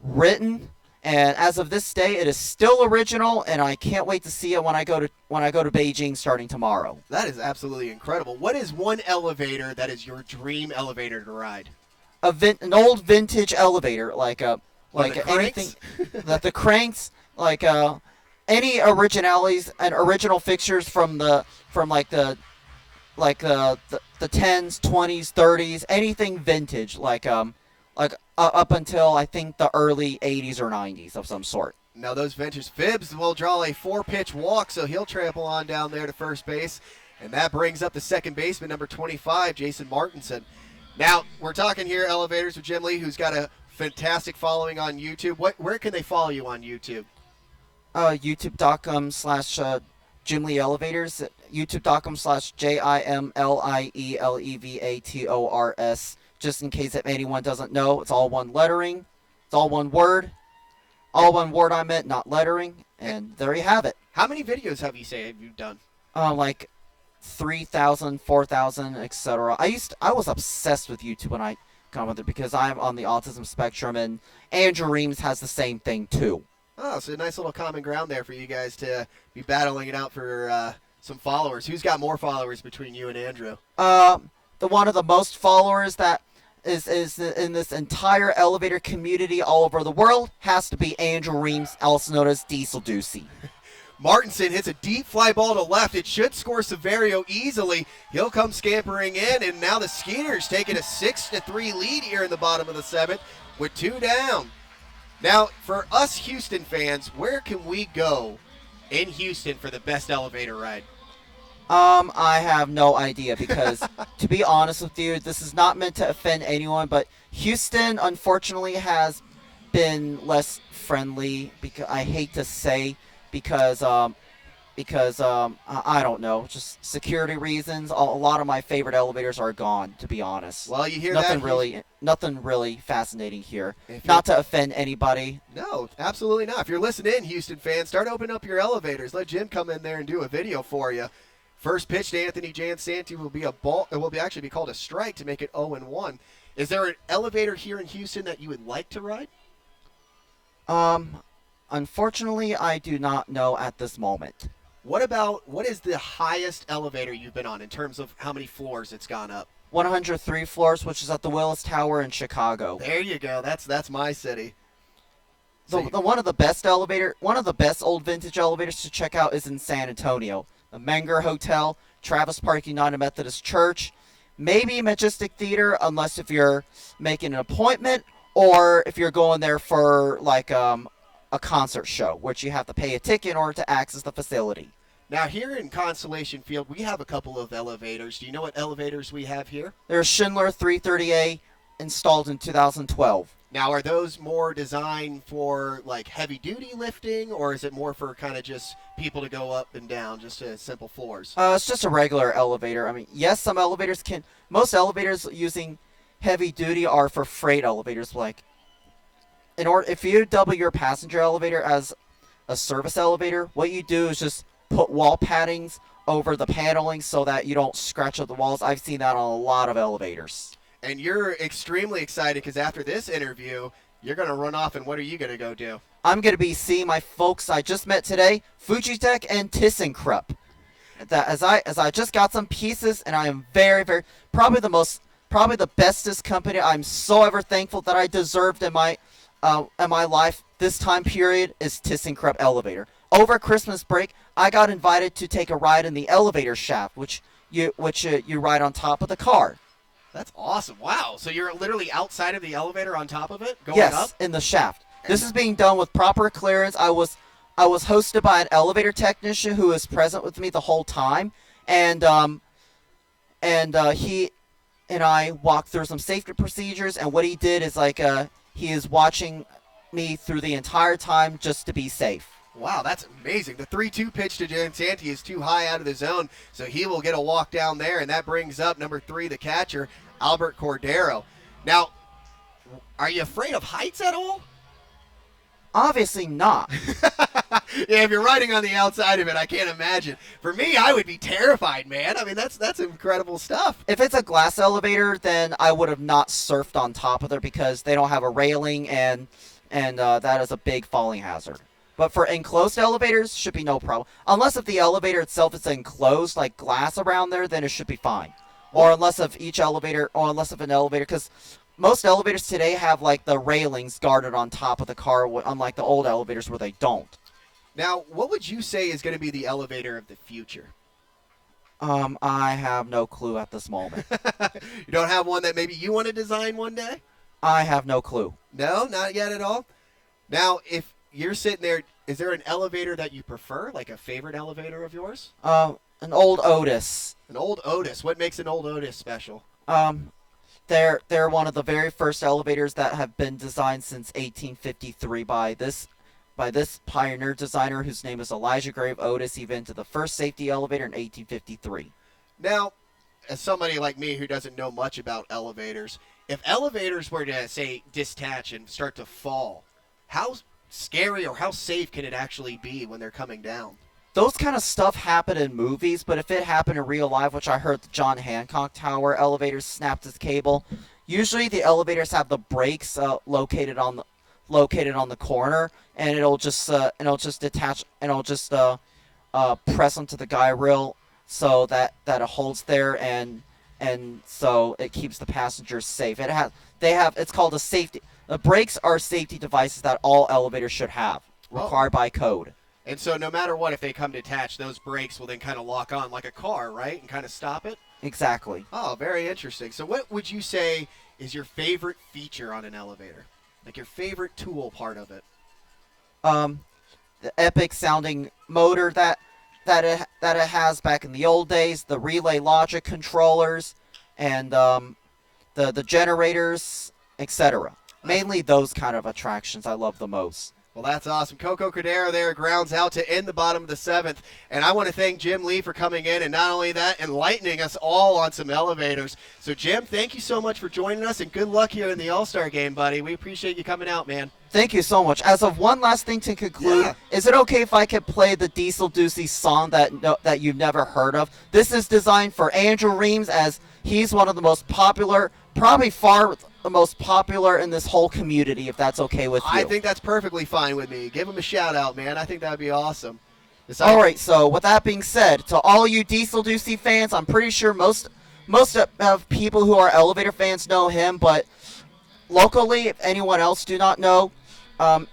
ridden. And as of this day, it is still original, and I can't wait to see it when I go to Beijing starting tomorrow. That is absolutely incredible. What is one elevator that is your dream elevator to ride? An old vintage elevator, like cranks? anything, the cranks, like any originalities and original fixtures from the 10s, 20s, 30s, anything vintage, like up until I think the early 80s or 90s of some sort. Now those vintage Phipps will draw a 4-pitch walk, so he'll trample on down there to first base. And that brings up the second baseman, number 25, Jayson Martinson. Now, we're talking here elevators with Jim Lee, who's got a fantastic following on YouTube. Where can they follow you on YouTube? YouTube.com/Jim Lee Elevators, YouTube.com/JimLieLevators. Just in case if anyone doesn't know, it's all one lettering. It's all one word. All one word I meant, not lettering. And there you have it. How many videos have you done? Like 3,000, 4,000, etc. I was obsessed with YouTube when I got with it because I'm on the autism spectrum, and Andrew Reams has the same thing too. Oh, so a nice little common ground there for you guys to be battling it out for some followers. Who's got more followers between you and Andrew? The one of the most followers that is in this entire elevator community all over the world has to be Andrew Reams, also known as Diesel Deucey. Martinson hits a deep fly ball to left. It should score Severio easily. He'll come scampering in, and now the Skeeters taking a 6-3 lead here in the bottom of the 7th with 2 down. Now, for us Houston fans, where can we go in Houston for the best elevator ride? I have no idea because, to be honest with you, this is not meant to offend anyone, but Houston, unfortunately, has been less friendly, because I hate to say, because I don't know, just security reasons. A lot of my favorite elevators are gone, to be honest. Well, you hear nothing that? Nothing really fascinating here. Not to offend anybody. No, absolutely not. If you're listening in, Houston fans, start opening up your elevators. Let Jim come in there and do a video for you. First pitch to Anthony Jansanti will be a ball. It will actually be called a strike to make it 0-1. Is there an elevator here in Houston that you would like to ride? Unfortunately, I do not know at this moment. What is the highest elevator you've been on in terms of how many floors it's gone up? 103 floors, which is at the Willis Tower in Chicago. There you go. That's my city. One of the best old vintage elevators to check out is in San Antonio. The Menger Hotel, Travis Park United Methodist Church, maybe Majestic Theater, unless if you're making an appointment or if you're going there for like a concert show, which you have to pay a ticket in order to access the facility. Now, here in Constellation Field, we have a couple of elevators. Do you know what elevators we have here? There's Schindler 330A installed in 2012. Now, are those more designed for like heavy-duty lifting, or is it more for kind of just people to go up and down, just simple floors? It's just a regular elevator. I mean, yes, some elevators can. Most elevators using heavy-duty are for freight elevators. Like, if you double your passenger elevator as a service elevator, what you do is just put wall paddings over the paneling so that you don't scratch up the walls. I've seen that on a lot of elevators. And you're extremely excited because after this interview, you're going to run off, and what are you going to go do? I'm going to be seeing my folks I just met today, Fujitec and ThyssenKrupp. As I just got some pieces, and I am very, very, probably the bestest company. I'm so ever thankful that I deserved in my life this time period is ThyssenKrupp elevator. Over Christmas break, I got invited to take a ride in the elevator shaft, which you ride on top of the car. That's awesome. Wow. So you're literally outside of the elevator on top of it, going yes, up? Yes, in the shaft. This is being done with proper clearance. I was hosted by an elevator technician who was present with me the whole time, and he and I walked through some safety procedures, and what he did is he is watching me through the entire time just to be safe. Wow, that's amazing. The 3-2 pitch to Jansanti is too high out of the zone, so he will get a walk down there, and that brings up number 3, the catcher, Albert Cordero. Now, are you afraid of heights at all? Obviously not. Yeah, if you're riding on the outside of it, I can't imagine. For me, I would be terrified, man. I mean, that's incredible stuff. If it's a glass elevator, then I would have not surfed on top of it because they don't have a railing, and that is a big falling hazard. But for enclosed elevators, should be no problem. Unless if the elevator itself is enclosed, like glass around there, then it should be fine. Or unless of an elevator, because most elevators today have like the railings guarded on top of the car, unlike the old elevators where they don't. Now, what would you say is going to be the elevator of the future? I have no clue at this moment. You don't have one that maybe you want to design one day? I have no clue. No, not yet at all? Now, if you're sitting there, is there an elevator that you prefer, like a favorite elevator of yours? An old Otis. An old Otis. What makes an old Otis special? They're one of the very first elevators that have been designed since 1853 by this pioneer designer whose name is Elijah Grave Otis. He invented the first safety elevator in 1853. Now, as somebody like me who doesn't know much about elevators, if elevators were to, say, detach and start to fall, how scary or how safe can it actually be when they're coming down? those kind of stuff happen in movies, but if it happened in real life, which I heard the John Hancock Tower elevators snapped its cable, usually the elevators have the brakes located on the corner, and it'll just detach, and it'll just press onto the guy rail so that it holds there, and so it keeps the passengers safe. It's called a safety. The brakes are safety devices that all elevators should have, required by code. And so no matter what, if they come detached, those brakes will then kind of lock on like a car, right? And kind of stop it? Exactly. Oh, very interesting. So what would you say is your favorite feature on an elevator? Like your favorite tool part of it? The epic sounding motor that it has back in the old days, the relay logic controllers, and the generators, etc. Mainly those kind of attractions I love the most. Well, that's awesome. Coco Cordero there grounds out to end the bottom of the 7th. And I want to thank Jim Lee for coming in, and not only that, enlightening us all on some elevators. So, Jim, thank you so much for joining us, and good luck here in the All-Star game, buddy. We appreciate you coming out, man. Thank you so much. As of one last thing to conclude, Is it okay if I could play the Diesel Doocy song that you've never heard of? This is designed for Andrew Reams, as he's one of the most popular, probably far the most popular in this whole community, if that's okay with you. I think that's perfectly fine with me. Give him a shout-out, man. I think that would be awesome. All right, so with that being said, to all you Diesel Doocy fans, I'm pretty sure most of people who are elevator fans know him, but locally, if anyone else do not know,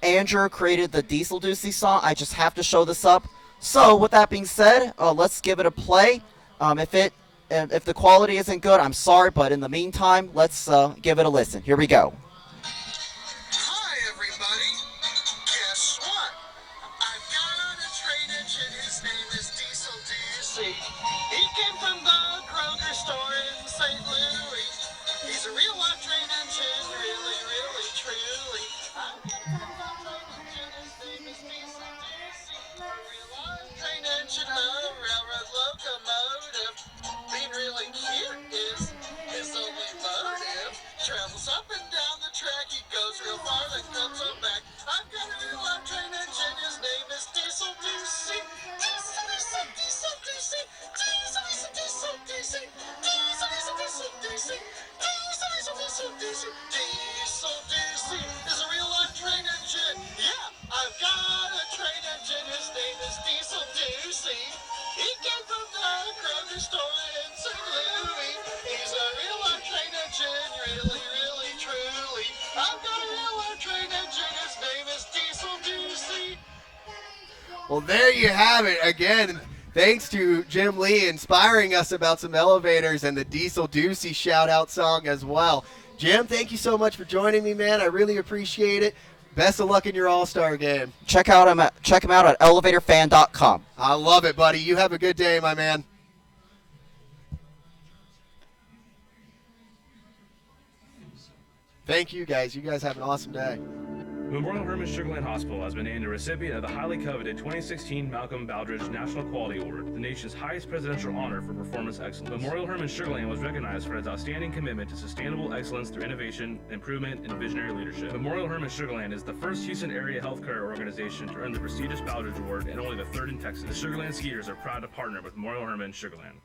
Andrew created the Diesel Doocy song. I just have to show this up. So with that being said, let's give it a play. If the quality isn't good, I'm sorry, but in the meantime, let's give it a listen. Here we go. Hi, everybody. Guess what? I've got a train engine. His name is Diesel Doocy. He came from the Kroger store in St. Louis. He's a real-life train engine, really, really, truly. I've got a train engine. His name is Diesel Doocy. A real-life train engine, a railroad locomotive. Being really cute is his only motive. Travels up and down the track, he goes real far, then comes on back. I've got a real life train engine, his name is Diesel Doocy. Diesel, Diesel, Diesel, Doocy. Diesel, Diesel, Diesel, Doocy. Diesel, Diesel, Diesel, Doocy. Diesel, Diesel, Diesel, Doocy. Diesel Doocy is a real life train engine. Yeah, I've got a train engine, his name is Diesel Doocy. He came from the Kroger store in St. Louis. He's a real life train engine, really, really, truly. I've got a real life train engine, his name is Diesel Doocy. Well, there you have it. Again, thanks to Jim Lee inspiring us about some elevators and the Diesel Doocy shout-out song as well. Jim, thank you so much for joining me, man. I really appreciate it. Best of luck in your All-Star game. Check him out at elevatorfan.com. I love it, buddy. You have a good day, my man. Thank you, guys. You guys have an awesome day. Memorial Hermann Sugarland Hospital has been named a recipient of the highly coveted 2016 Malcolm Baldrige National Quality Award, the nation's highest presidential honor for performance excellence. Memorial Hermann Sugarland was recognized for its outstanding commitment to sustainable excellence through innovation, improvement, and visionary leadership. Memorial Hermann Sugarland is the first Houston area healthcare organization to earn the prestigious Baldrige Award and only the third in Texas. The Sugarland Skeeters are proud to partner with Memorial Hermann Sugarland.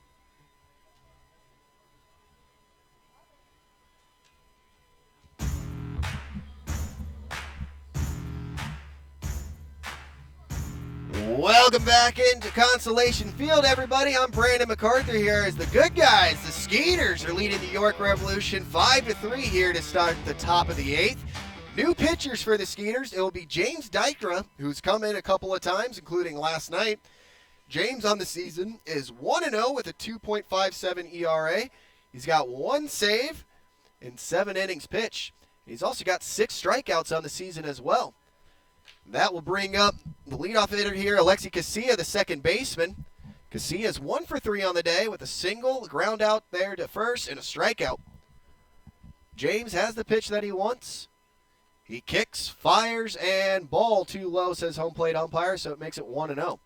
Welcome back into Consolation Field, everybody. I'm Brandon MacArthur here as the good guys, the Skeeters, are leading the York Revolution 5-3 here to start the top of the 8th. New pitchers for the Skeeters. It will be James Dykra, who's come in a couple of times, including last night. James on the season is 1-0 with a 2.57 ERA. He's got 1 save in 7 innings pitched. He's also got 6 strikeouts on the season as well. That will bring up the leadoff hitter here, Alexi Castillo, the second baseman. Castillo is 1 for 3 on the day with a single, ground out there to first, and a strikeout. James has the pitch that he wants. He kicks, fires, and ball too low, says home plate umpire, so it makes it 1-0.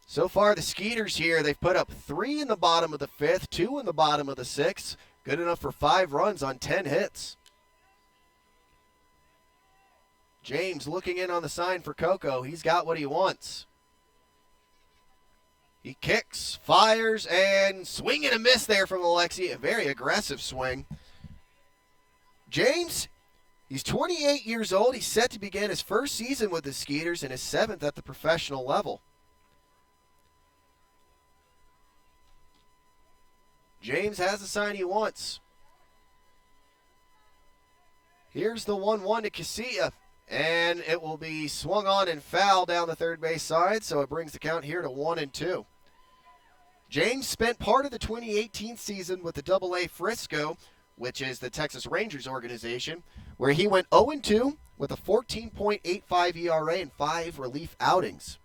So far, the Skeeters here, they've put up 3 in the bottom of the 5th, 2 in the bottom of the 6th. Good enough for 5 runs on 10 hits. James looking in on the sign for Coco. He's got what he wants. He kicks, fires, and swing and a miss there from Alexi. A very aggressive swing. James, he's 28 years old. He's set to begin his first season with the Skeeters and his 7th at the professional level. James has the sign he wants. Here's the 1-1 to Castillo, and it will be swung on and foul down the third base side, so it brings the count here to 1-2. James spent part of the 2018 season with the AA Frisco, which is the Texas Rangers organization, where he went 0-2 with a 14.85 ERA and 5 relief outings.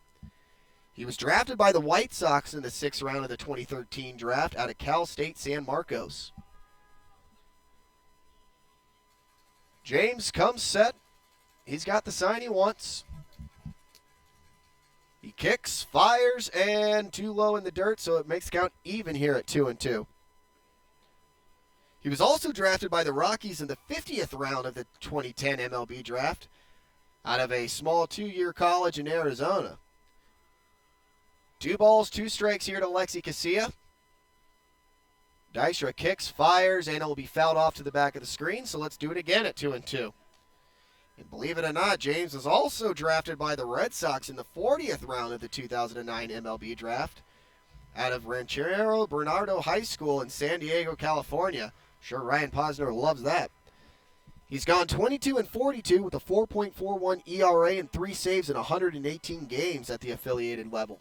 He was drafted by the White Sox in the 6th round of the 2013 draft out of Cal State San Marcos. James comes set. He's got the sign he wants. He kicks, fires, and too low in the dirt, so it makes the count even here at 2-2. He was also drafted by the Rockies in the 50th round of the 2010 MLB draft out of a small 2-year college in Arizona. 2 balls, 2 strikes here to Alexi Castillo. Dijkstra kicks, fires, and it will be fouled off to the back of the screen, so let's do it again at 2-2. And believe it or not, James was also drafted by the Red Sox in the 40th round of the 2009 MLB draft out of Ranchero Bernardo High School in San Diego, California. Sure, Ryan Posner loves that. He's gone 22-42 with a 4.41 ERA and 3 saves in 118 games at the affiliated level.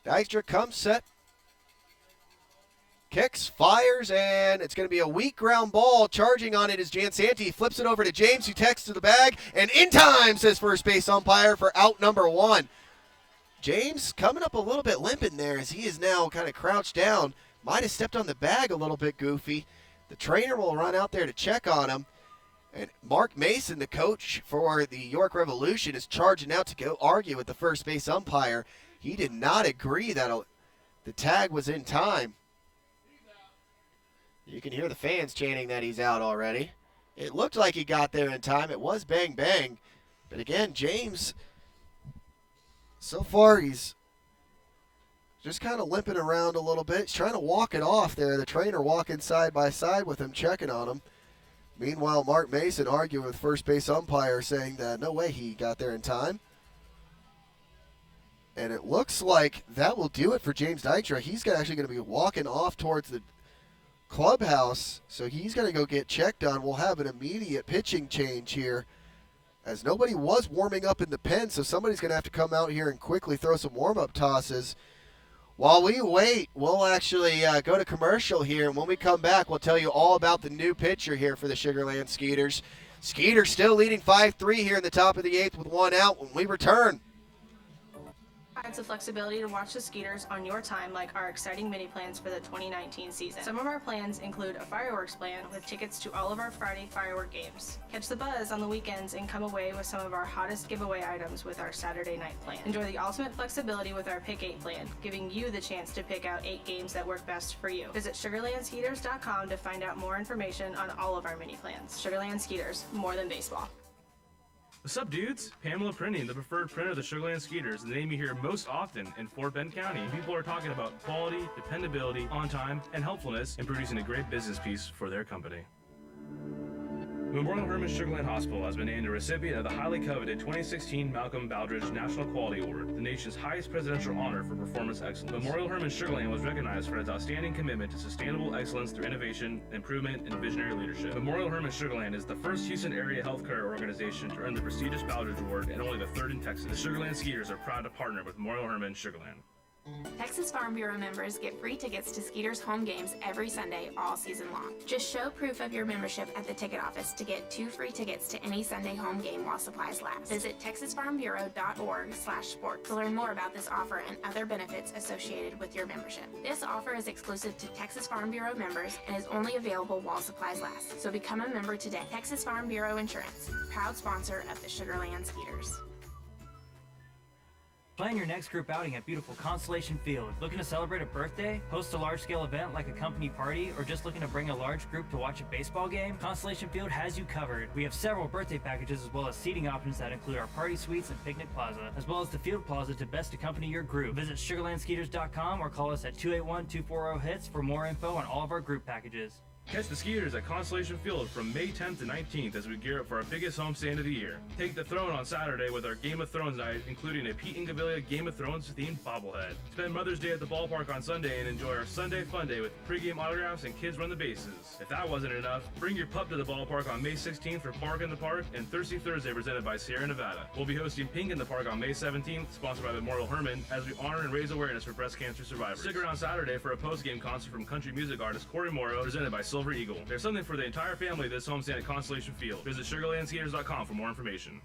Dijkstra comes set, kicks, fires, and it's going to be a weak ground ball. Charging on it is Jansanti. He flips it over to James, who texts to the bag, and in time, says first base umpire, for out number 1. James coming up a little bit limping there as he is now kind of crouched down. Might have stepped on the bag a little bit goofy. The trainer will run out there to check on him. And Mark Mason, the coach for the York Revolution, is charging out to go argue with the first base umpire. He did not agree that the tag was in time. You can hear the fans chanting that he's out already. It looked like he got there in time. It was bang, bang. But again, James, so far he's just kind of limping around a little bit. He's trying to walk it off there. The trainer walking side by side with him, checking on him. Meanwhile, Mark Mason arguing with first base umpire, saying that no way he got there in time. And it looks like that will do it for James Dijkstra. He's actually going to be walking off towards the clubhouse, so he's going to go get checked on. We'll have an immediate pitching change here, as nobody was warming up in the pen, so somebody's going to have to come out here and quickly throw some warm-up tosses. While we wait, we'll actually go to commercial here, and when we come back, we'll tell you all about the new pitcher here for the Sugar Land Skeeters. Skeeters still leading 5-3 here in the top of the 8th with 1 out when we return. Provides the flexibility to watch the Skeeters on your time, like our exciting mini plans for the 2019 season. Some of our plans include a fireworks plan with tickets to all of our Friday firework games. Catch the buzz on the weekends and come away with some of our hottest giveaway items with our Saturday night plan. Enjoy the ultimate flexibility with our Pick 8 plan, giving you the chance to pick out 8 games that work best for you. Visit SugarlandSkeeters.com to find out more information on all of our mini plans. Sugarland Skeeters, more than baseball. What's up, dudes? Pamela Printing, the preferred printer of the Sugar Land Skeeters, the name you hear most often in Fort Bend County. People are talking about quality, dependability, on time, and helpfulness in producing a great business piece for their company. Memorial Hermann Sugar Land Hospital has been named a recipient of the highly coveted 2016 Malcolm Baldrige National Quality Award, the nation's highest presidential honor for performance excellence. Memorial Hermann Sugar Land was recognized for its outstanding commitment to sustainable excellence through innovation, improvement, and visionary leadership. Memorial Hermann Sugar Land is the first Houston area healthcare organization to earn the prestigious Baldrige Award and only the 3rd in Texas. The Sugar Land Skeeters are proud to partner with Memorial Hermann Sugar Land. Texas Farm Bureau members get free tickets to Skeeters home games every Sunday all season long. Just show proof of your membership at the ticket office to get 2 free tickets to any Sunday home game while supplies last. Visit texasfarmbureau.org/sports to learn more about this offer and other benefits associated with your membership. This offer is exclusive to Texas Farm Bureau members and is only available while supplies last. So become a member today. Texas Farm Bureau Insurance, proud sponsor of the Sugar Land Skeeters. Plan your next group outing at beautiful Constellation Field. Looking to celebrate a birthday, host a large-scale event like a company party, or just looking to bring a large group to watch a baseball game? Constellation Field has you covered. We have several birthday packages as well as seating options that include our party suites and picnic plaza, as well as the field plaza to best accompany your group. Visit SugarlandSkeeters.com or call us at 281-240-HITS for more info on all of our group packages. Catch the Skeeters at Constellation Field from May 10th to 19th as we gear up for our biggest homestand of the year. Take the throne on Saturday with our Game of Thrones night, including a Pete Incaviglia Game of Thrones themed bobblehead. Spend Mother's Day at the ballpark on Sunday and enjoy our Sunday Fun Day with pregame autographs and kids run the bases. If that wasn't enough, bring your pup to the ballpark on May 16th for Park in the Park and Thirsty Thursday presented by Sierra Nevada. We'll be hosting Pink in the Park on May 17th, sponsored by Memorial Hermann, as we honor and raise awareness for breast cancer survivors. Stick around Saturday for a post-game concert from country music artist Corey Morrow, presented by Silver Eagle. There's something for the entire family this homestand at Constellation Field. Visit SugarlandSkeeters.com for more information.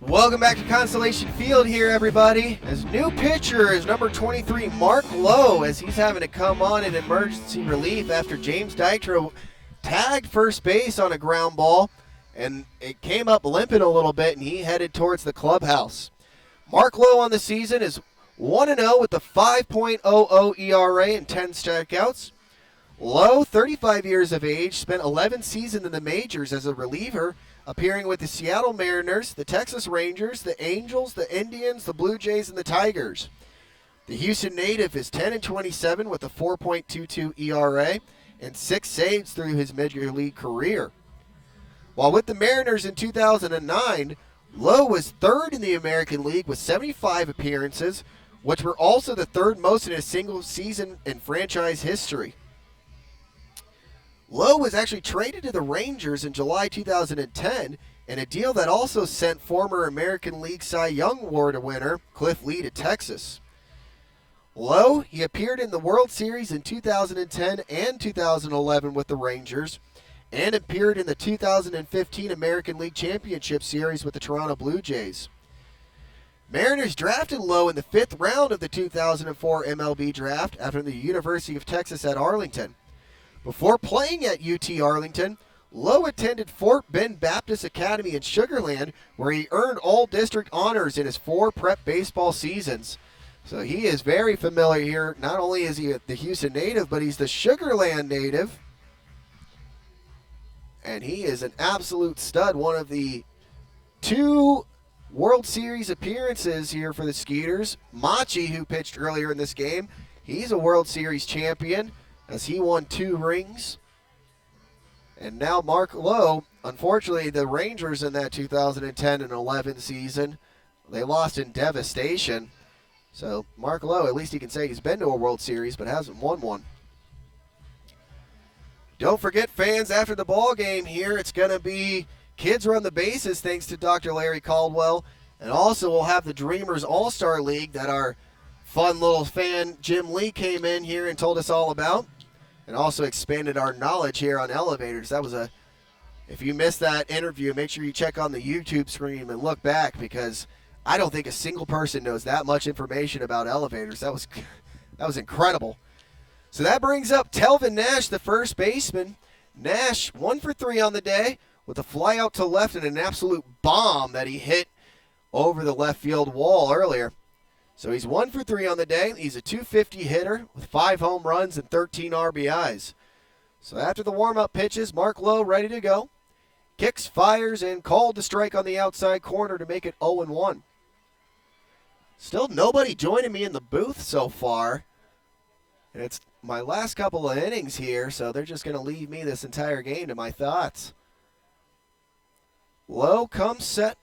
Welcome back to Constellation Field here, everybody. As new pitcher is number 23, Mark Lowe, as he's having to come on in emergency relief after James Dyktro tagged first base on a ground ball, and it came up limping a little bit, and he headed towards the clubhouse. Mark Lowe on the season is 1-0 with a 5.00 ERA and 10 strikeouts. Lowe, 35 years of age, spent 11 seasons in the majors as a reliever, appearing with the Seattle Mariners, the Texas Rangers, the Angels, the Indians, the Blue Jays, and the Tigers. The Houston native is 10-27 with a 4.22 ERA and 6 saves through his major league career. While with the Mariners in 2009, Lowe was third in the American League with 75 appearances, which were also the third most in a single season in franchise history. Lowe was actually traded to the Rangers in July 2010 in a deal that also sent former American League Cy Young Award winner Cliff Lee to Texas. Lowe, he appeared in the World Series in 2010 and 2011 with the Rangers, and appeared in the 2015 American League Championship Series with the Toronto Blue Jays. Mariners drafted Lowe in the 5th round of the 2004 MLB draft after the University of Texas at Arlington. Before playing at UT Arlington, Lowe attended Fort Bend Baptist Academy in Sugar Land, where he earned all-district honors in his 4 prep baseball seasons. So he is very familiar here. Not only is he the Houston native, but he's the Sugar Land native. And he is an absolute stud, one of the 2 World Series appearances here for the Skeeters. Machi, who pitched earlier in this game, he's a World Series champion as he won 2 rings. And now Mark Lowe, unfortunately the Rangers in that 2010 and 11 season, they lost in devastation. So Mark Lowe, at least he can say he's been to a World Series but hasn't won one. Don't forget, fans, after the ball game here, it's going to be Kids Run the Bases thanks to Dr. Larry Caldwell. And also we'll have the Dreamers All-Star League that our fun little fan Jim Lee came in here and told us all about. And also expanded our knowledge here on elevators. That was if you missed that interview, make sure you check on the YouTube screen and look back, because I don't think a single person knows that much information about elevators. That was incredible. So that brings up Telvin Nash, the first baseman. Nash 1 for 3 on the day with a fly out to left and an absolute bomb that he hit over the left field wall earlier. So he's 1 for 3 on the day. He's a .250 hitter with 5 home runs and 13 RBIs. So after the warm-up pitches, Mark Lowe ready to go. Kicks, fires, and called to strike on the outside corner to make it 0-1. Still nobody joining me in the booth so far. And it's my last couple of innings here, so they're just going to leave me this entire game to my thoughts. Lowe comes set.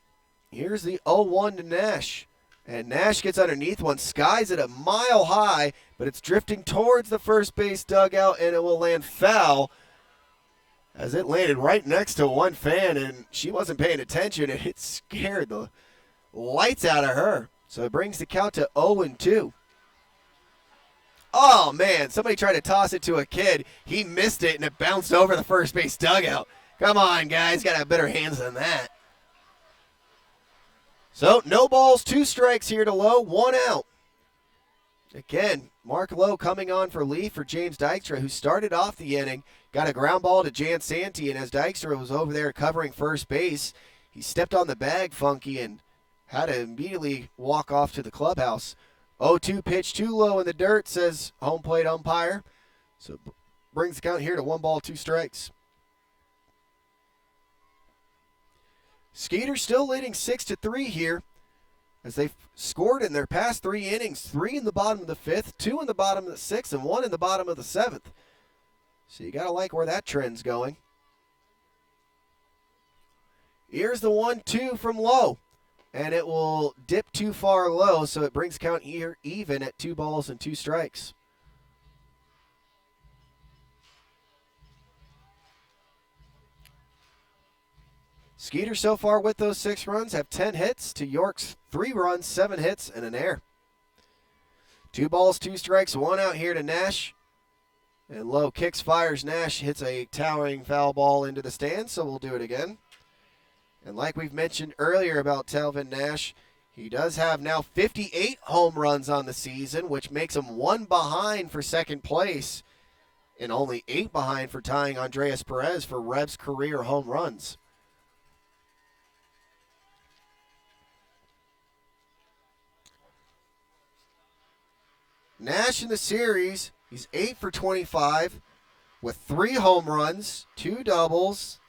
Here's the 0-1 to Nash. And Nash gets underneath one, skies it a mile high, but it's drifting towards the first base dugout, and it will land foul as it landed right next to one fan, and she wasn't paying attention, and it scared the lights out of her. So it brings the count to 0-2. Oh, man, somebody tried to toss it to a kid. He missed it, and it bounced over the first base dugout. Come on, guys, got to have better hands than that. So, no balls, 2 strikes here to Lowe, 1 out. Again, Mark Lowe coming on for Lee for James Dykstra, who started off the inning, got a ground ball to Jan Santee, and as Dykstra was over there covering first base, he stepped on the bag funky and had to immediately walk off to the clubhouse. 0-2 pitch too low in the dirt, says home plate umpire. So brings the count here to 1 ball, 2 strikes. Skeeters still leading 6-3 here as they've scored in their past 3 innings, 3 in the bottom of the 5th, 2 in the bottom of the 6th, and 1 in the bottom of the 7th. So you got to like where that trend's going. Here's the 1-2 from Lowe, and it will dip too far low, so it brings count here even at 2 balls and 2 strikes. Skeeters so far with those 6 runs have 10 hits to York's 3 runs, 7 hits, and an error. 2 balls, 2 strikes, 1 out here to Nash. And Lowe kicks, fires. Nash hits a towering foul ball into the stands, so we'll do it again. And like we've mentioned earlier about Telvin Nash, he does have now 58 home runs on the season, which makes him 1 behind for second place and only 8 behind for tying Andreas Perez for Reb's career home runs. Nash in the series, he's 8 for 25 with 3 home runs, 2 doubles,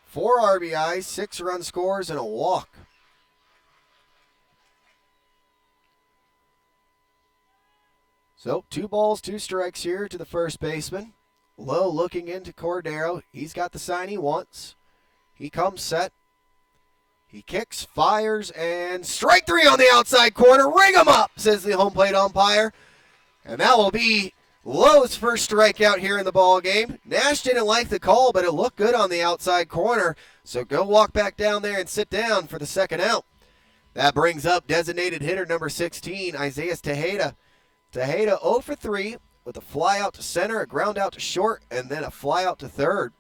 4 RBIs, 6 run scores, and a walk. So 2 balls, 2 strikes here to the first baseman. Lowe looking into Cordero. He's got the sign he wants. He comes set. He kicks, fires, and strike 3 on the outside corner. Ring him up, says the home plate umpire. And that will be Lowe's first strikeout here in the ball game. Nash didn't like the call, but it looked good on the outside corner. So go walk back down there and sit down for the second out. That brings up designated hitter number 16, Isaiah Tejeda. Tejeda 0 for 3 with a fly out to center, a ground out to short, and then a fly out to third.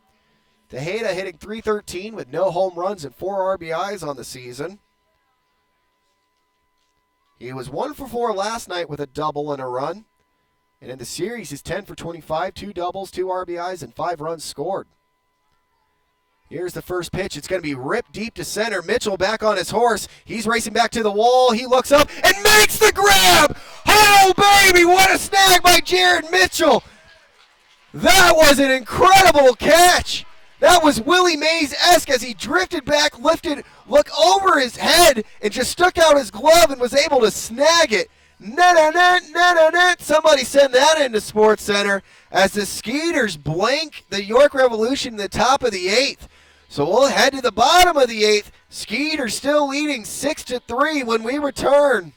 Tejeda hitting .313 with no home runs and 4 RBIs on the season. He was 1 for 4 last night with a double and a run. And in the series, he's 10 for 25, 2 doubles, 2 RBIs, and 5 runs scored. Here's the first pitch. It's going to be ripped deep to center. Mitchell back on his horse. He's racing back to the wall. He looks up and makes the grab. Oh, baby, what a snag by Jared Mitchell. That was an incredible catch. That was Willie Mays-esque as he drifted back, lifted, looked over his head, and just stuck out his glove and was able to snag it. Net. Somebody send that into Sports Center as the Skeeters blank the York Revolution in the top of the 8th. So we'll head to the bottom of the 8th. Skeeters still leading 6-3 when we return.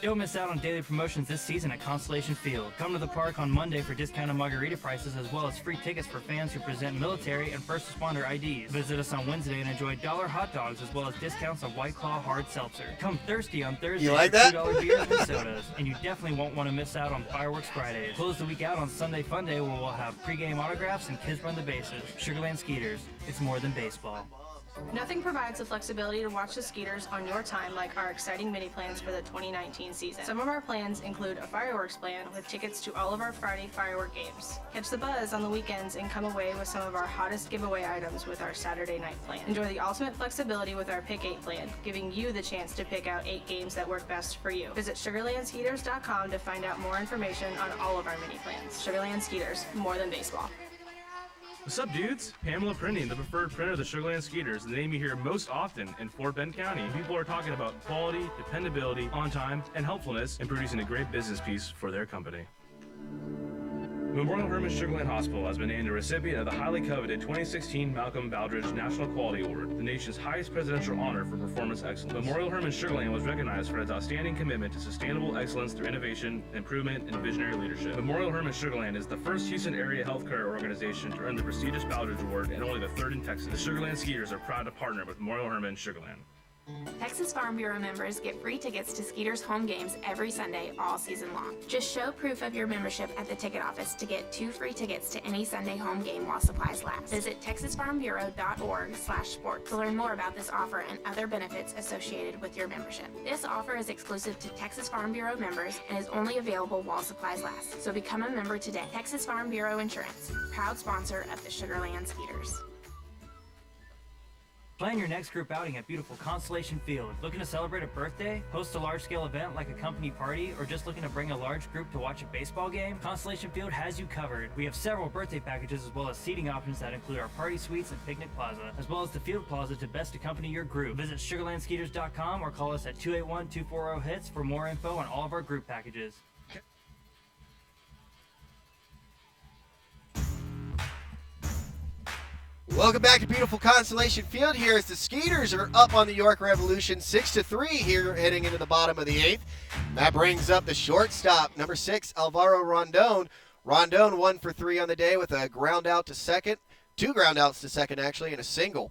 Don't miss out on daily promotions this season at Constellation Field. Come to the park on Monday for discounted margarita prices as well as free tickets for fans who present military and first responder IDs. Visit us on Wednesday and enjoy $1 hot dogs as well as discounts on White Claw Hard Seltzer. Come thirsty on Thursday You like for that? $2 beers and sodas. And you definitely won't want to miss out on Fireworks Fridays. Close the week out on Sunday Fun Day where we'll have pregame autographs and kids run the bases. Sugarland Skeeters, it's more than baseball. Nothing provides the flexibility to watch the Skeeters on your time like our exciting mini plans for the 2019 season. Some of our plans include a fireworks plan with tickets to all of our Friday firework games. Catch the buzz on the weekends and come away with some of our hottest giveaway items with our Saturday night plan. Enjoy the ultimate flexibility with our Pick 8 plan, giving you the chance to pick out 8 games that work best for you. Visit SugarlandSkeeters.com to find out more information on all of our mini plans. Sugarland Skeeters, more than baseball. What's up, dudes? Pamela Printing, the preferred printer of the Sugarland Skeeters, the name you hear most often in Fort Bend County. People are talking about quality, dependability, on time, and helpfulness in producing a great business piece for their company. Memorial Hermann Sugarland Hospital has been named a recipient of the highly coveted 2016 Malcolm Baldrige National Quality Award, the nation's highest presidential honor for performance excellence. Memorial Hermann Sugarland was recognized for its outstanding commitment to sustainable excellence through innovation, improvement, and visionary leadership. Memorial Hermann Sugarland is the first Houston area healthcare organization to earn the prestigious Baldrige Award and only the 3rd in Texas. The Sugarland Skeeters are proud to partner with Memorial Hermann Sugarland. Texas Farm Bureau members get free tickets to Skeeters home games every Sunday all season long. Just show proof of your membership at the ticket office to get 2 free tickets to any Sunday home game while supplies last. Visit texasfarmbureau.org/sports to learn more about this offer and other benefits associated with your membership. This offer is exclusive to Texas Farm Bureau members and is only available while supplies last. So become a member today. Texas Farm Bureau Insurance, proud sponsor of the Sugarland Skeeters. Plan your next group outing at beautiful Constellation Field. Looking to celebrate a birthday, host a large-scale event like a company party, or just looking to bring a large group to watch a baseball game? Constellation Field has you covered. We have several birthday packages as well as seating options that include our party suites and picnic plaza, as well as the field plaza to best accompany your group. Visit sugarlandskeeters.com or call us at 281-240-HITS for more info on all of our group packages. Welcome back to beautiful Constellation Field here as the Skeeters are up on the York Revolution 6-3 here heading into the bottom of the 8th. That brings up the shortstop, number 6, Alvaro Rondon. Rondon 1 for 3 on the day with a ground out to second, 2 ground outs to second actually, and a single.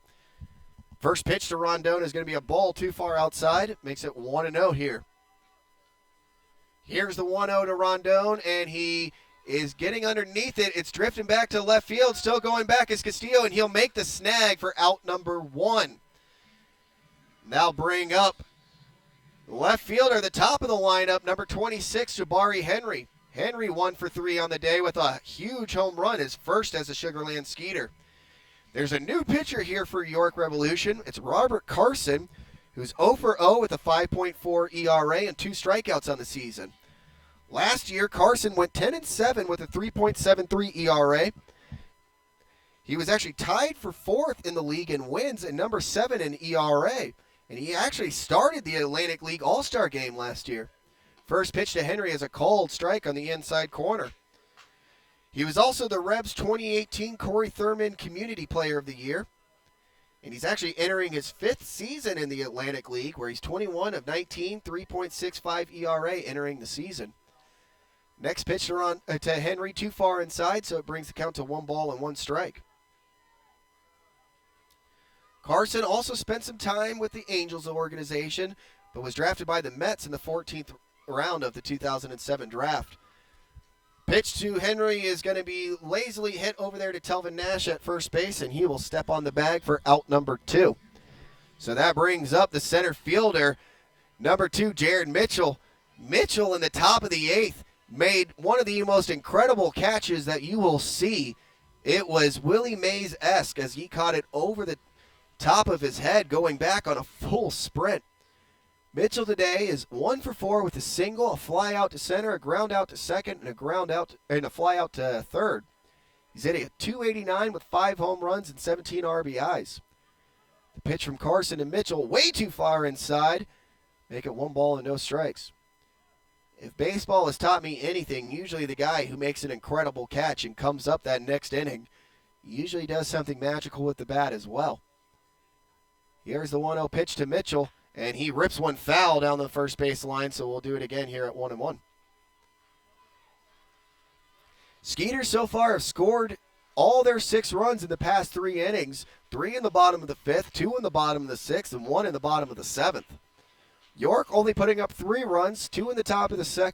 First pitch to Rondon is going to be a ball too far outside. Makes it 1-0 here. Here's the 1-0 to Rondon, and he is getting underneath it. It's drifting back to left field. Still going back is Castillo, and he'll make the snag for out number 1. Now bring up left fielder, the top of the lineup, number 26, Jabari Henry. Henry 1 for 3 on the day with a huge home run, his first as a Sugarland Skeeter. There's a new pitcher here for York Revolution. It's Robert Carson, who's 0 for 0 with a 5.4 ERA and 2 strikeouts on the season. Last year, Carson went 10-7 with a 3.73 ERA. He was actually tied for 4th in the league in wins and number 7 in ERA. And he actually started the Atlantic League All-Star game last year. First pitch to Henry is a called strike on the inside corner. He was also the Rebs' 2018 Corey Thurman Community Player of the Year. And he's actually entering his 5th season in the Atlantic League, where he's 21 of 19, 3.65 ERA entering the season. Next pitch to Henry, too far inside, so it brings the count to 1 ball and 1 strike. Carson also spent some time with the Angels organization, but was drafted by the Mets in the 14th round of the 2007 draft. Pitch to Henry is going to be lazily hit over there to Telvin Nash at first base, and he will step on the bag for out number 2. So that brings up the center fielder, number 2, Jared Mitchell. Mitchell in the top of the 8th made one of the most incredible catches that you will see. It was Willie Mays-esque as he caught it over the top of his head going back on a full sprint. Mitchell today is 1 for 4 with a single, a fly out to center, a ground out to second, and a fly out to third. He's hitting a .289 with 5 home runs and 17 RBIs. The pitch from Carson and Mitchell way too far inside. Make it 1 ball and no strikes. If baseball has taught me anything, usually the guy who makes an incredible catch and comes up that next inning usually does something magical with the bat as well. Here's the 1-0 pitch to Mitchell, and he rips one foul down the first base line, so we'll do it again here at 1-1. Skeeters so far have scored all their 6 runs in the past 3 innings, 3 in the bottom of the 5th, 2 in the bottom of the 6th, and 1 in the bottom of the 7th. York only putting up 3 runs, 2 in the top of the 2nd,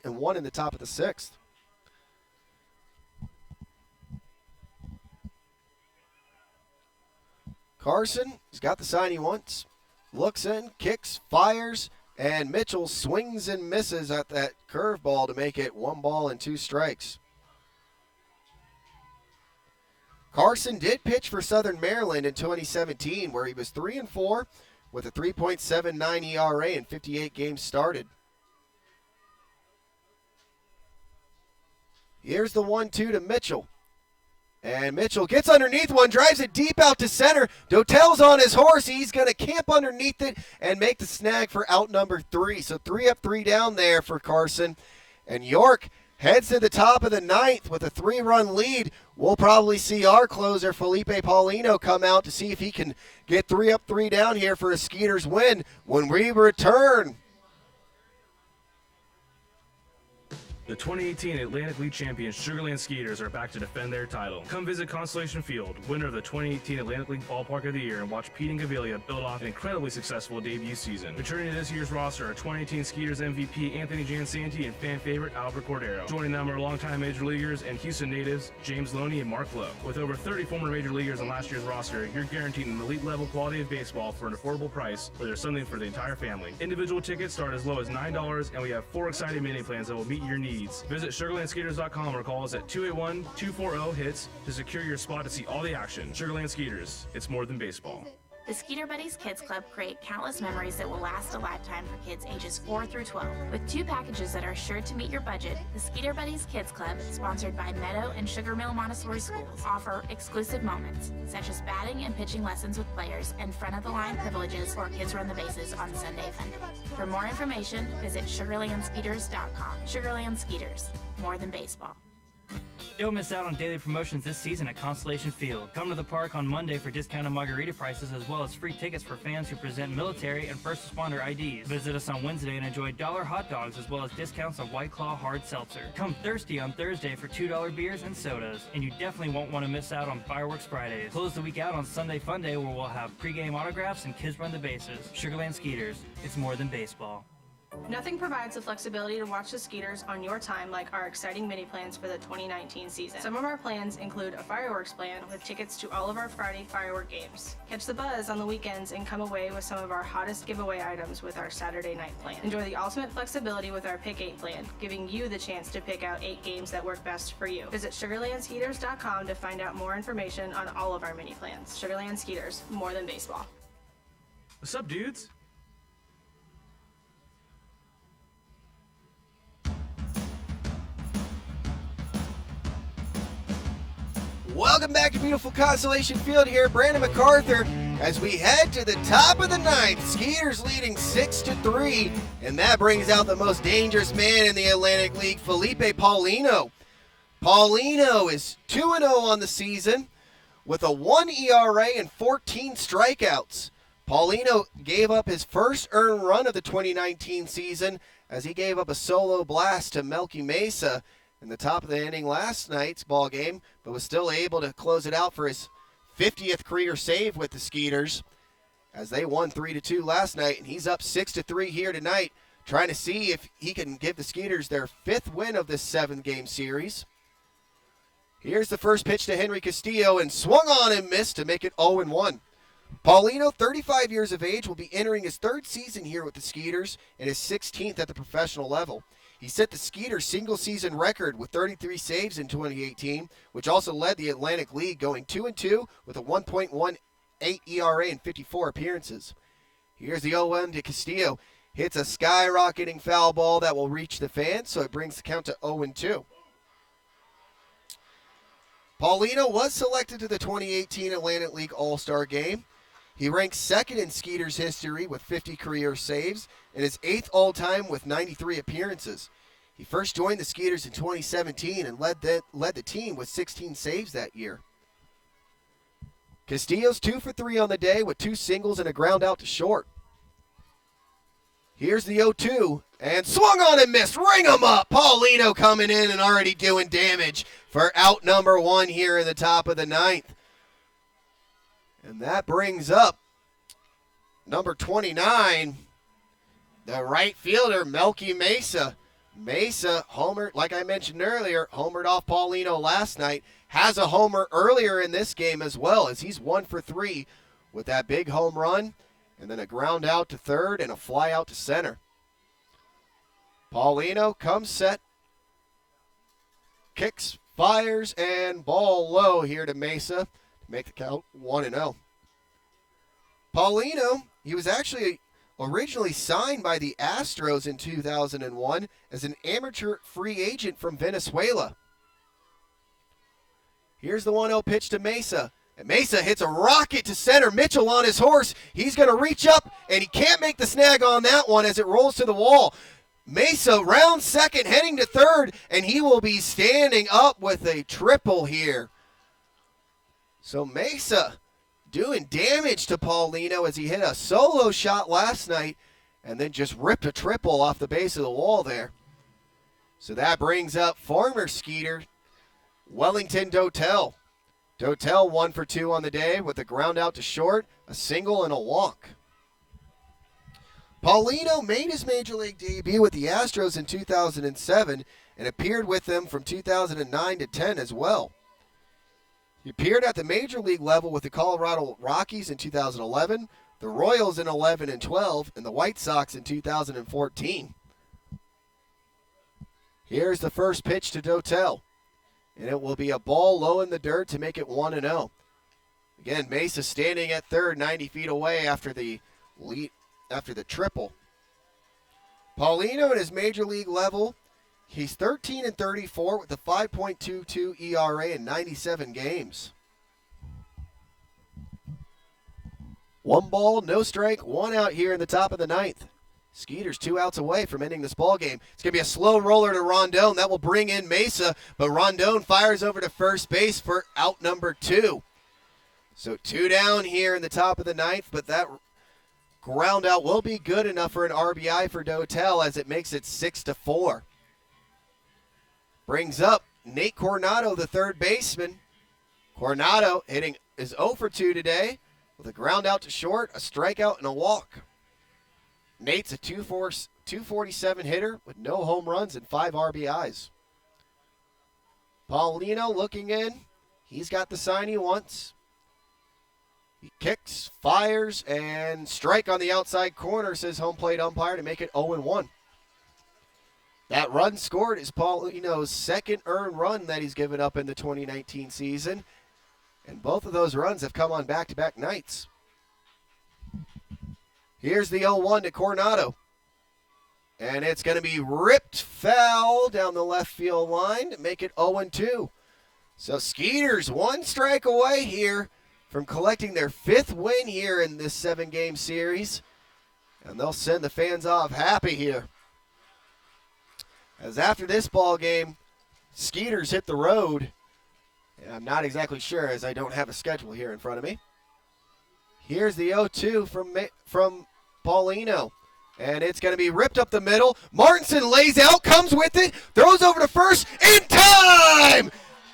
and 1 in the top of the 6th. Carson, he's got the sign he wants. Looks in, kicks, fires, and Mitchell swings and misses at that curveball to make it 1 ball and 2 strikes. Carson did pitch for Southern Maryland in 2017, where he was 3-4 with a 3.79 ERA and 58 games started. Here's the 1-2 to Mitchell. And Mitchell gets underneath one, drives it deep out to center. Dotel's on his horse. He's going to camp underneath it and make the snag for out number 3. So 3 up, 3 down there for Carson. And York heads to the top of the 9th with a 3-run lead. We'll probably see our closer, Felipe Paulino, come out to see if he can get 3 up, 3 down here for a Skeeters win when we return. The 2018 Atlantic League champions Sugarland Skeeters are back to defend their title. Come visit Constellation Field, winner of the 2018 Atlantic League Ballpark of the Year, and watch Pete and Gavilia build off an incredibly successful debut season. Returning to this year's roster are 2018 Skeeters MVP Anthony Jansanti and fan favorite Alvaro Cordero. Joining them are longtime major leaguers and Houston natives James Loney and Mark Lowe. With over 30 former major leaguers on last year's roster, you're guaranteed an elite level quality of baseball for an affordable price, where there's something for the entire family. Individual tickets start as low as $9, and we have 4 exciting mini plans that will meet your needs. Visit SugarlandSkeeters.com or call us at 281-240-HITS to secure your spot to see all the action. Sugarland Skeeters, it's more than baseball. The Skeeter Buddies Kids Club create countless memories that will last a lifetime for kids ages 4 through 12. With 2 packages that are sure to meet your budget, the Skeeter Buddies Kids Club, sponsored by Meadow and Sugar Mill Montessori Schools, offer exclusive moments, such as batting and pitching lessons with players and front-of-the-line privileges for Kids Run the Bases on Sunday Funday. For more information, visit SugarlandSkeeters.com. Sugarland Skeeters, more than baseball. Don't miss out on daily promotions this season at Constellation Field. Come to the park on Monday for discounted margarita prices as well as free tickets for fans who present military and first responder IDs. Visit us on Wednesday and enjoy $1 hot dogs as well as discounts on White Claw hard seltzer. Come thirsty on Thursday for $2 beers and sodas. And you definitely won't want to miss out on Fireworks Fridays. Close the week out on Sunday Funday, where we'll have pregame autographs and Kids Run the Bases. Sugarland Skeeters, it's more than baseball. Nothing provides the flexibility to watch the Skeeters on your time like our exciting mini plans for the 2019 season. Some of our plans include a fireworks plan with tickets to all of our Friday firework games. Catch the buzz on the weekends and come away with some of our hottest giveaway items with our Saturday night plan. Enjoy the ultimate flexibility with our Pick 8 plan, giving you the chance to pick out 8 games that work best for you. Visit SugarlandSkeeters.com to find out more information on all of our mini plans. Sugarland Skeeters, more than baseball. What's up, dudes? Welcome back to beautiful Constellation Field here. Brandon MacArthur as we head to the top of the 9th. Skeeters leading 6-3, and that brings out the most dangerous man in the Atlantic League, Felipe Paulino. Paulino is 2-0 on the season with a 1 ERA and 14 strikeouts. Paulino gave up his first earned run of the 2019 season as he gave up a solo blast to Melky Mesa in the top of the inning last night's ball game, but was still able to close it out for his 50th career save with the Skeeters as they won 3-2 last night, and he's up 6-3 here tonight, trying to see if he can give the Skeeters their 5th win of this 7-game series. Here's the first pitch to Henry Castillo, and swung on and missed to make it 0-1. Paulino, 35 years of age, will be entering his 3rd season here with the Skeeters and his 16th at the professional level. He set the Skeeters single-season record with 33 saves in 2018, which also led the Atlantic League, going 2-2 with a 1.18 ERA and 54 appearances. Here's the 0-1 to Castillo. Hits a skyrocketing foul ball that will reach the fans, so it brings the count to 0-2. Paulino was selected to the 2018 Atlantic League All-Star Game. He ranks 2nd in Skeeters history with 50 career saves and is 8th all-time with 93 appearances. He first joined the Skeeters in 2017 and led the team with 16 saves that year. Castillo's 2 for 3 on the day with 2 singles and a ground out to short. Here's the 0-2, and swung on and missed. Ring him up. Paulino coming in and already doing damage for out number 1 here in the top of the 9th. And that brings up number 29, the right fielder, Melky Mesa. Mesa homered, like I mentioned earlier, homered off Paulino last night. Has a homer earlier in this game as well, as he's 1 for 3 with that big home run, and then a ground out to third and a fly out to center. Paulino comes set, kicks, fires, and ball low here to Mesa to make the count 1-0. Paulino, he was actually originally signed by the Astros in 2001 as an amateur free agent from Venezuela. Here's the 1-0 pitch to Mesa. And Mesa hits a rocket to center. Mitchell on his horse. He's going to reach up, and he can't make the snag on that one as it rolls to the wall. Mesa round second, heading to third, and he will be standing up with a triple here. So Mesa doing damage to Paulino as he hit a solo shot last night and then just ripped a triple off the base of the wall there. So that brings up former Skeeter, Wellington Dotel. Dotel 1 for 2 on the day with a ground out to short, a single, and a walk. Paulino made his Major League debut with the Astros in 2007 and appeared with them from 2009 to 10 as well. He appeared at the Major League level with the Colorado Rockies in 2011, the Royals in 11 and 12, and the White Sox in 2014. Here's the first pitch to Dotel, and it will be a ball low in the dirt to make it 1-0. Again, Mesa standing at third, 90 feet away after the triple. Paulino at his Major League level, he's 13 and 34 with a 5.22 ERA in 97 games. 1 ball, no strike, 1 out here in the top of the ninth. Skeeters 2 outs away from ending this ball game. It's going to be a slow roller to Rondon. That will bring in Mesa, but Rondon fires over to first base for out number 2. So 2 down here in the top of the ninth, but that ground out will be good enough for an RBI for Dotel as it makes it 6-4. Brings up Nate Coronado, the third baseman. Coronado is 0 for 2 today with a ground out to short, a strikeout, and a walk. Nate's a 247 hitter with no home runs and 5 RBIs. Paulino looking in. He's got the sign he wants. He kicks, fires, and strike on the outside corner, says home plate umpire, to make it 0-1. That run scored is Paulino's second earned run that he's given up in the 2019 season, and both of those runs have come on back-to-back nights. Here's the 0-1 to Coronado, and it's going to be ripped foul down the left field line to make it 0-2. So Skeeters 1 strike away here from collecting their 5th win here in this 7-game series, and they'll send the fans off happy here. As after this ball game, Skeeters hit the road, and I'm not exactly sure as I don't have a schedule here in front of me. Here's the 0-2 from Paulino, and it's going to be ripped up the middle. Martinson lays out, comes with it, throws over to first, in time!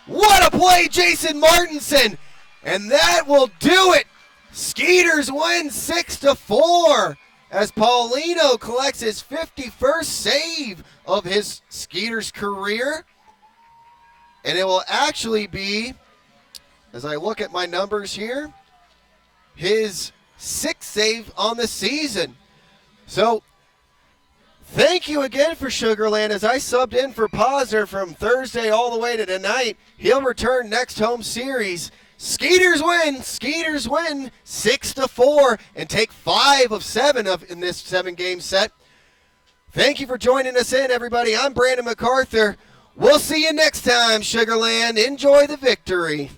What a play, Jayson Martinson! And that will do it. Skeeters win 6-4 as Paulino collects his 51st save of his Skeeters career. And it will actually be, as I look at my numbers here, his 6th save on the season. So thank you again for Sugarland as I subbed in for Posner from Thursday all the way to tonight. He'll return next home series. Skeeters win 6-4 and take 5 of 7 in this 7-game set. Thank you for joining us in, everybody. I'm Brandon MacArthur. We'll see you next time, Sugarland. Enjoy the victory.